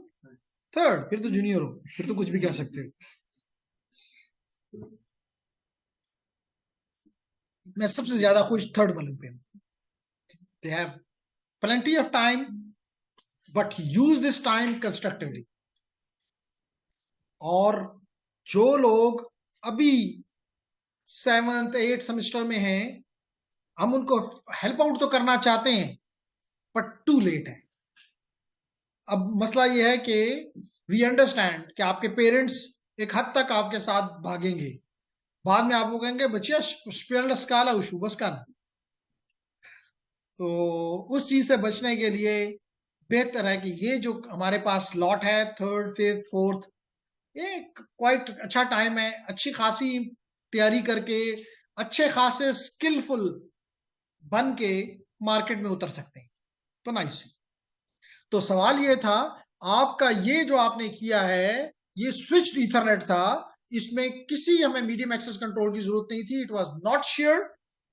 3rd, फिर तो जूनियर हो, फिर तो कुछ भी कह सकते हो। मैं सबसे ज्यादा खुश 3rd वालों पे हूं। They have plenty of time but use this time constructively। और जो लोग अभी 7th 8th सेमेस्टर में हैं, हम उनको हेल्प आउट तो करना चाहते हैं बट टू लेट है। अब मसला ये है कि वी अंडरस्टैंड कि आपके पेरेंट्स एक हद तक आपके साथ भागेंगे, बाद में आपको कहेंगे बच्चिया स्पेल स्काला उशू बस का ना। तो उस चीज से बचने के लिए बेहतर है कि ये जो हमारे पास स्लॉट है 3rd 5th 4th, ये क्वाइट अच्छा टाइम है। अच्छी खासी तैयारी करके अच्छे खासे स्किलफुल बन के मार्केट में उतर सकते हैं, तो नाइस। तो सवाल ये था, आपका ये जो आपने किया है ये स्विच्ड ईथरनेट था, इसमें किसी हमें मीडियम एक्सेस कंट्रोल की जरूरत नहीं थी। It was not shared,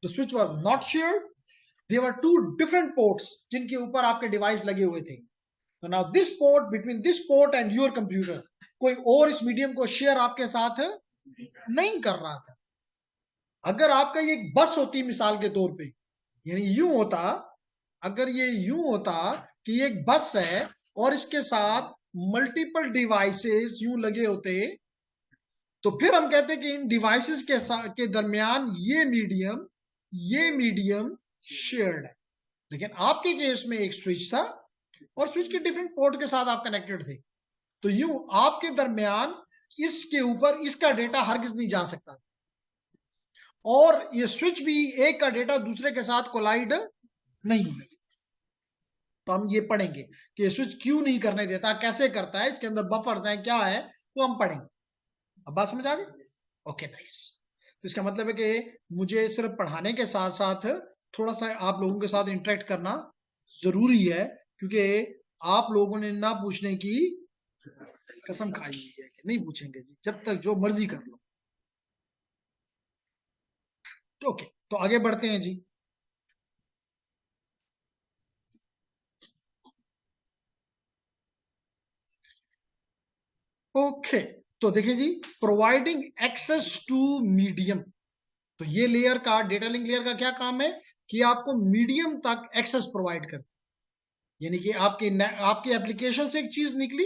the switch was not shared, there were two different ports जिनके ऊपर आपके डिवाइस लगे हुए थे। तो now this port, between this port and your computer, कोई और इस मीडियम को शेयर आपके साथ नहीं कर रहा था। अगर आपका ये एक बस होती मिसाल के तौर पे, यानी यूं होता, अगर ये यूं होता कि ये एक बस है और इसके साथ मल्टीपल डिवाइसेस यूं लगे होते, तो फिर हम कहते कि इन डिवाइसेस के दरमियान ये मीडियम शेयर्ड है। लेकिन आपके केस में एक स्विच था और स्विच के डिफरेंट पोर्ट के साथ आप कनेक्टेड थे, तो यूं आपके दरमियान इसके ऊपर इसका डेटा हरगिज नहीं जा सकता, और ये स्विच भी एक का डेटा दूसरे के साथ कोलाइड नहीं होगा। तो हम ये पढ़ेंगे कि ये स्विच क्यों नहीं करने देता, कैसे करता है, इसके अंदर बफर्स हैं, क्या है, वो हम पढ़ेंगे। अब बात समझ आ गई? Okay nice. तो इसका मतलब है कि मुझे सिर्फ पढ़ाने के साथ साथ थोड़ा सा आप लोगों के साथ इंटरेक्ट करना जरूरी है, क्योंकि आप लोगों ने ना पूछने की कसम खाई हुई है कि नहीं पूछेंगे जी, जब तक जो मर्जी कर लो। ओके, तो आगे बढ़ते हैं जी। ओके, तो देखिए जी, प्रोवाइडिंग एक्सेस टू मीडियम। तो ये लेयर का, डेटा लिंक लेयर का क्या काम है कि आपको मीडियम तक एक्सेस प्रोवाइड कर, यानी कि आपके एप्लीकेशन से एक चीज निकली,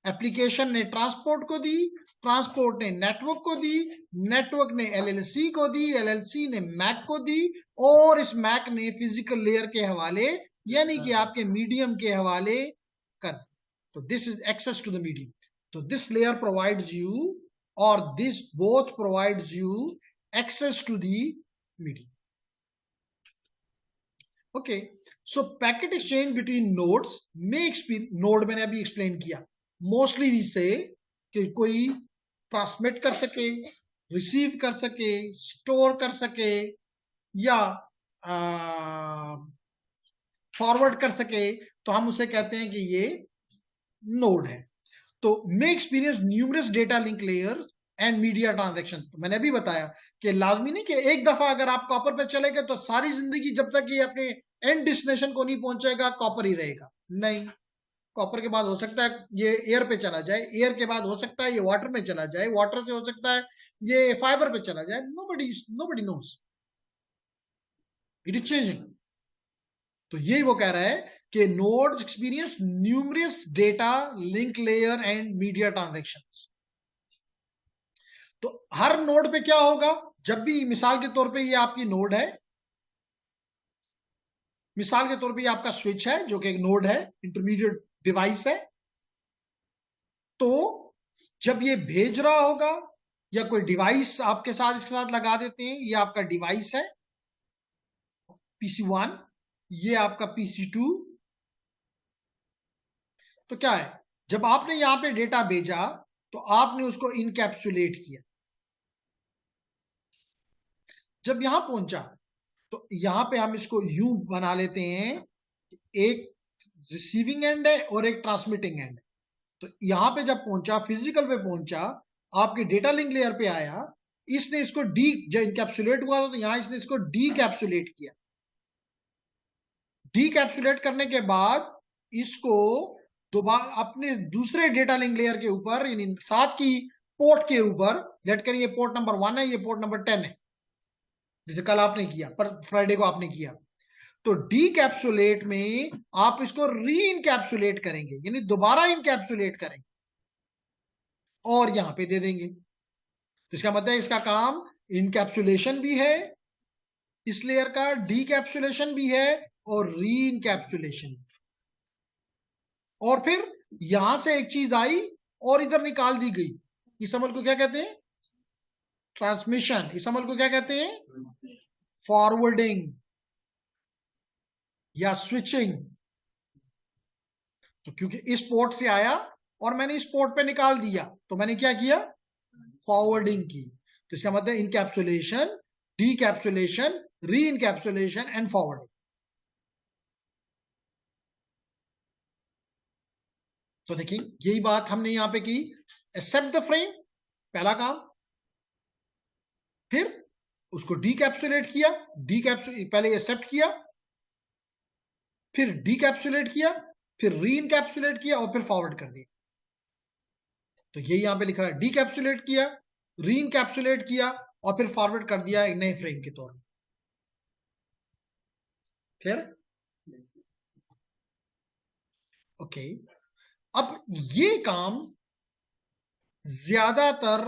एप्लीकेशन ने ट्रांसपोर्ट को दी, ट्रांसपोर्ट ने नेटवर्क को दी, नेटवर्क ने एलएलसी को दी, एलएलसी ने मैक को दी, और इस मैक ने फिजिकल लेयर के हवाले, यानी कि आपके मीडियम के हवाले कर दी। तो this is access to the medium. तो दिस लेयर प्रोवाइड्स यू, और this both provides you access to the medium. Okay, so packet exchange between nodes में, नोड मैंने अभी एक्सप्लेन किया, मोस्टली वी से कि कोई ट्रांसमिट कर सके, रिसीव कर सके, स्टोर कर सके, या फॉरवर्ड कर सके, तो हम उसे कहते हैं कि ये नोड है। तो मे experience numerous data link layer and media transaction. तो मैंने अभी बताया कि लाजमी नहीं कि एक दफा अगर आप कॉपर पे चले गए तो सारी जिंदगी जब तक ये अपने एंड डेस्टिनेशन को नहीं पहुंचेगा कॉपर ही रहेगा, नहीं। कॉपर के बाद हो सकता है ये एयर पे चला जाए, एयर के बाद हो सकता है ये वाटर में चला जाए, वाटर से हो सकता है ये फाइबर पे चला जाए, nobody nose, it is changing. तो यही वो कह रहा है कि nodes experience numerous data link layer and media transactions. तो हर नोड पे क्या होगा, जब भी मिसाल के तौर पे ये आपकी नोड है, मिसाल के तौर पे ये आपका स्विच है जो कि एक नोड है, इंटरमीडिएट डिवाइस है, तो जब ये भेज रहा होगा या कोई डिवाइस आपके साथ इसके साथ लगा देते हैं, ये आपका डिवाइस है PC1, ये आपका PC2। तो क्या है, जब आपने यहां पे डेटा भेजा तो आपने उसको इनकैप्सुलेट किया, जब यहां पहुंचा तो यहां पे हम इसको यूं बना लेते हैं, एक रिसीविंग एंड है और एक ट्रांसमिटिंग एंड है। तो यहां पे जब पहुंचा, फिजिकल पे पहुंचा, आपके डेटा लिंक लेयर पे आया, इसने इसको जब इनकैप्सुलेट हुआ था तो यहां इसने इसको डीकैप्सुलेट किया। डीकैप्सुलेट करने के बाद इसको दोबारा अपने दूसरे डेटा लिंक लेयर के ऊपर, यानी साथ की पोर्ट के ऊपर, लेट कर ये पोर्ट नंबर 1 है, ये पोर्ट नंबर 10 है, जैसे कल आपने किया, पर फ्राइडे को आपने किया। तो डीकैप्सुलेट में आप इसको री इनकैप्सुलेट करेंगे, यानी दोबारा इनकैप्सुलेट करेंगे और यहां पे दे देंगे। तो इसका मतलब इसका काम इनकैप्सुलेशन भी है इस लेयर का, डीकैप्सुलेशन भी है और री इनकैप्सुलेशन। और फिर यहां से एक चीज आई और इधर निकाल दी गई, इस अमल को क्या कहते हैं, ट्रांसमिशन। इस अमल को क्या कहते हैं, फॉरवर्डिंग या स्विचिंग। तो क्योंकि इस पोर्ट से आया और मैंने इस पोर्ट पे निकाल दिया, तो मैंने क्या किया, फॉरवर्डिंग की। तो इसका मतलब इनकैप्सुलेशन, डीकैप्सुलेशन, री इनकैप्सुलेशन एंड फॉरवर्डिंग। तो देखिए यही बात हमने यहां पे की, एक्सेप्ट द फ्रेम, पहला काम, फिर उसको डीकैप्सुलेट किया, पहले एक्सेप्ट किया, फिर डीकैप्सुलेट किया, फिर री इनकैप्सुलेट किया और फिर फॉरवर्ड कर दिया। तो यही यहां पे लिखा है, डीकैप्सुलेट किया, री इनकैप्सुलेट किया और फिर फॉरवर्ड कर दिया एक नए फ्रेम के तौर पर। फिर ओके, अब ये काम ज्यादातर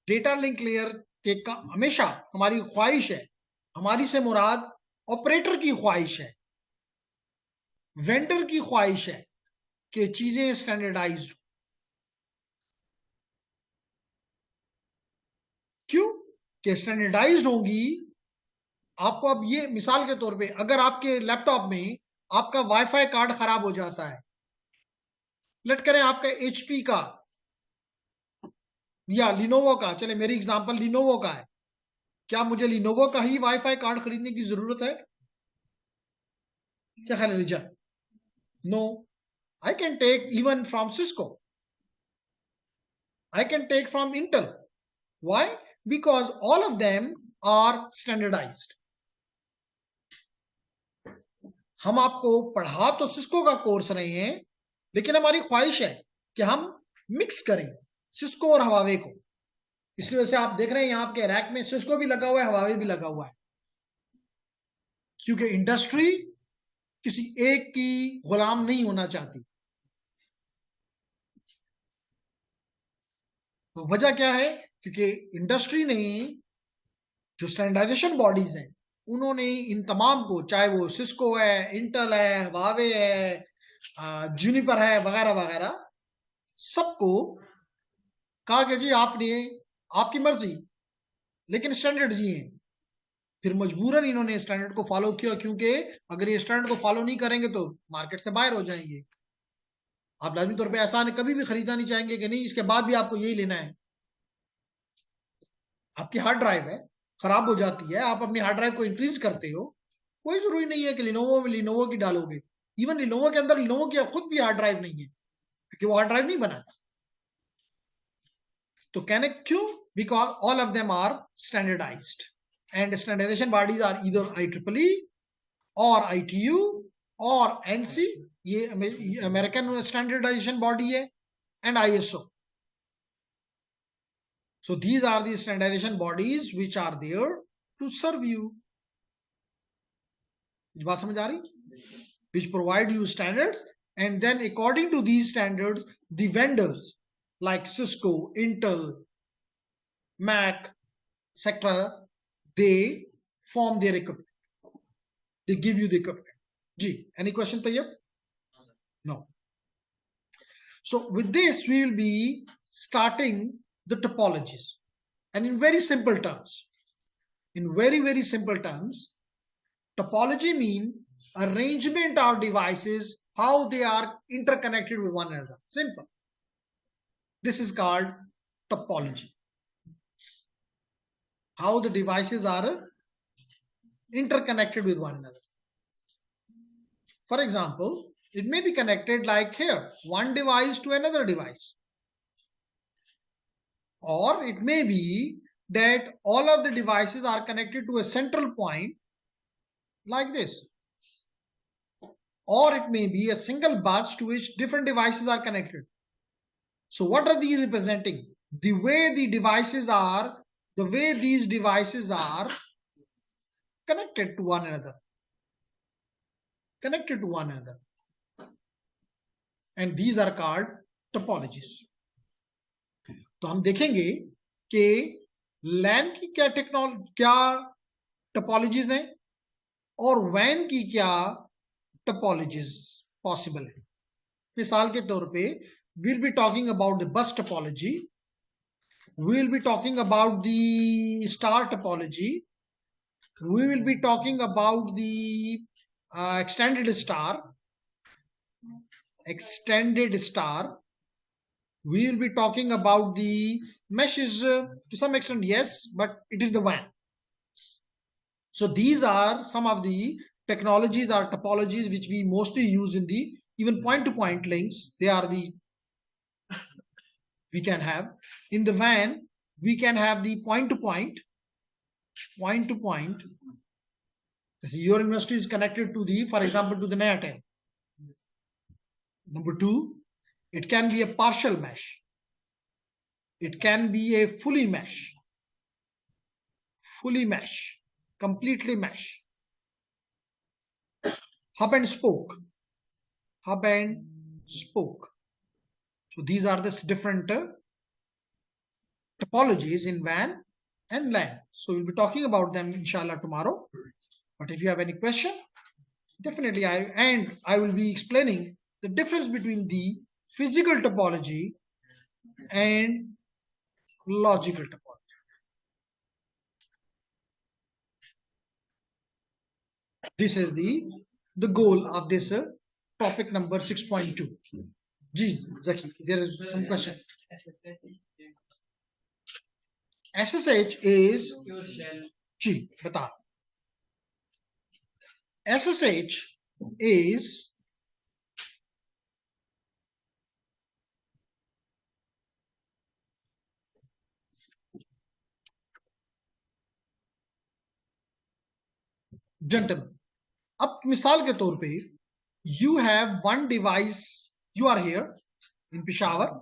डेटा लिंक लेयर के काम, हमेशा हमारी ख्वाहिश है, हमारी से मुराद ऑपरेटर की ख्वाहिश है, वेंडर की ख्वाहिश है कि चीजें स्टैंडर्डाइज्ड। क्यों कि स्टैंडर्डाइज्ड होंगी। आपको अब ये मिसाल के तौर पे, अगर आपके लैपटॉप में आपका वाईफाई कार्ड खराब हो जाता है, लेट करें आपका HP का या लिनोवो का, चले मेरी एग्जांपल लिनोवो का है, क्या मुझे लिनोवो का ही वाईफाई कार्ड खरीदने की जरूरत है? क्या ख्याल है रिजा? No, I can take even from Cisco. I can take from Intel. Why? Because all of them are standardized. हम आपको पढ़ा तो सिस्को का कोर्स रहे हैं, लेकिन हमारी ख्वाहिश है कि हम मिक्स करें सिस्को और हवावे को. इसलिए वैसे आप देख रहे हैं यहाँ आपके रैक में सिस्को भी लगा हुआ है, हवावे भी लगा हुआ है, क्योंकि इंडस्ट्री किसी एक की गुलाम नहीं होना चाहती. तो वजह क्या है? क्योंकि इंडस्ट्री ने, जो स्टैंडर्डाइजेशन बॉडीज हैं, उन्होंने इन तमाम को, चाहे वो सिस्को है, इंटेल है, हवावे है, जूनिपर है, वगैरह वगैरह, सबको कहा कि जी आपने, आपकी मर्जी, लेकिन स्टैंडर्ड्स ये हैं. फिर मजबूरन इन्होंने स्टैंडर्ड को फॉलो किया, क्योंकि अगर ये स्टैंडर्ड को फॉलो नहीं करेंगे तो मार्केट से बाहर हो जाएंगे. आप लाजमी तौर पे ऐसा कभी भी खरीदना नहीं चाहेंगे कि नहीं इसके बाद भी आपको यही लेना है. आपकी हार्ड ड्राइव है, खराब हो जाती है, आप अपनी हार्ड ड्राइव को इंक्रीज करते हो, कोई जरूरी नहीं है कि लिनोवो में लिनोवो की डालोगे. इवन लिनोवो के अंदर लिनोवो की खुद भी हार्ड ड्राइव नहीं है, क्योंकि वो हार्ड ड्राइव नहीं बनाता. तो कहने क्यों? Because all of them are standardized, and standardization bodies are either IEEE और ITU और NC, ये अमेरिकन स्टैंडर्डाइजेशन बॉडी है, and ISO. So these are the standardization bodies which are there to serve you. बात समझ आ रही? Which provide you standards, and then according to these standards, the vendors like Cisco, Intel, Mac, etc., they form their equipment. They give you the equipment. Ji, any question, Tayyab? No. So with this, we will be starting the topologies. And in very simple terms, very simple terms, topology mean arrangement of devices, how they are interconnected with one another. Simple. This is called topology. How the devices are interconnected with one another. For example, it may be connected like here, one device to another device. Or it may be that all of the devices are connected to a central point like this. Or it may be a single bus to which different devices are connected. So what are these representing? The way the devices are, the way these devices are connected to one another. Connected to one another. And these are called topologies. तो हम देखेंगे कि LAN की क्या topologies हैं और WAN की क्या टोपोलॉजीज पॉसिबल है. मिसाल के तौर पे we'll be talking about the bus topology, we will be talking about the star topology, we will be talking about the extended star, we will be talking about the meshes to some extent, yes, but it is the WAN. So these are some of the technologies or topologies which we mostly use in the even point-to-point links. They are the, we can have in the WAN, we can have the point-to-point. Your university is connected to the, for example, to the NATM. Number two, it can be a partial mesh. It can be a fully mesh, completely mesh. Hub and spoke. So these are the different topologies in WAN and LAN. So we'll be talking about them inshallah tomorrow. But if you have any question, definitely I will be explaining the difference between the physical topology and logical topology. This is the goal of this topic number 6.2. Ji, Zaki, there is some question. SSH is Ji, bata. SSH is gentlemen. अब मिसाल के तौर पे you have one device, you are here in Peshawar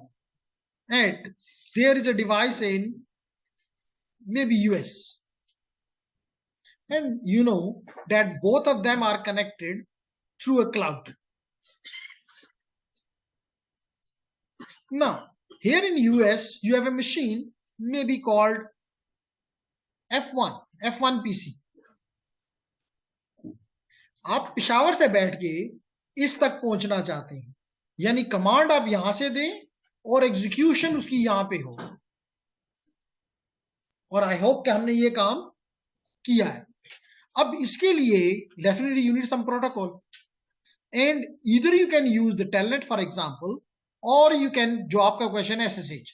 and there is a device in maybe US, and you know that both of them are connected through a cloud. Now here in US you have a machine maybe called F1 PC. आप पिशावर से बैठ के इस तक पहुंचना चाहते हैं, यानी कमांड आप यहां से दें और एग्जीक्यूशन उसकी यहां पे हो, और आई होप कि हमने ये काम किया है. अब इसके लिए definitely you need some protocol, and either you can use the telnet for example, और यू कैन, जो आपका क्वेश्चन है, SSH.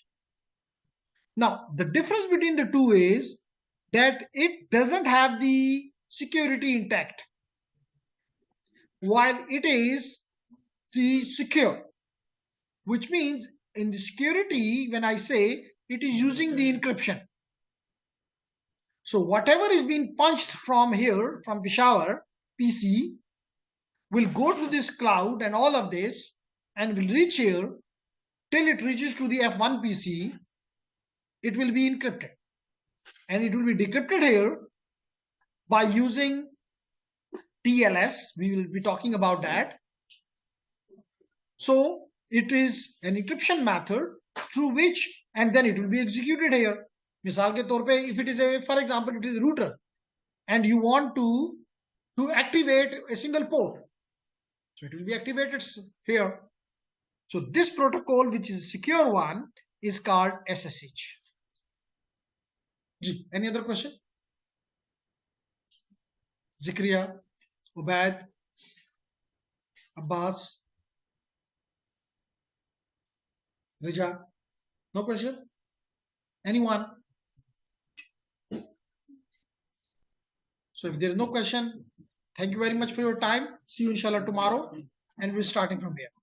Now the difference between the two is that it doesn't have the security intact, while it is the secure, which means in the security, when I say, it is using the encryption. So whatever is being punched from here, from Peshawar PC, will go to this cloud and all of this, and will reach here. Till it reaches to the F1 PC, it will be encrypted, and it will be decrypted here by using TLS. We will be talking about that. So it is an encryption method through which, and then it will be executed here. मिसाल के तौर पे, if it is a, for example, it is a router and you want to activate a single port, so it will be activated here. So this protocol, which is a secure one, is called SSH. Any other question? Zikriya, Ubaid, Abbas, Rija? No question? Anyone? So if there is no question, thank you very much for your time. See you inshallah tomorrow, and we're starting from here.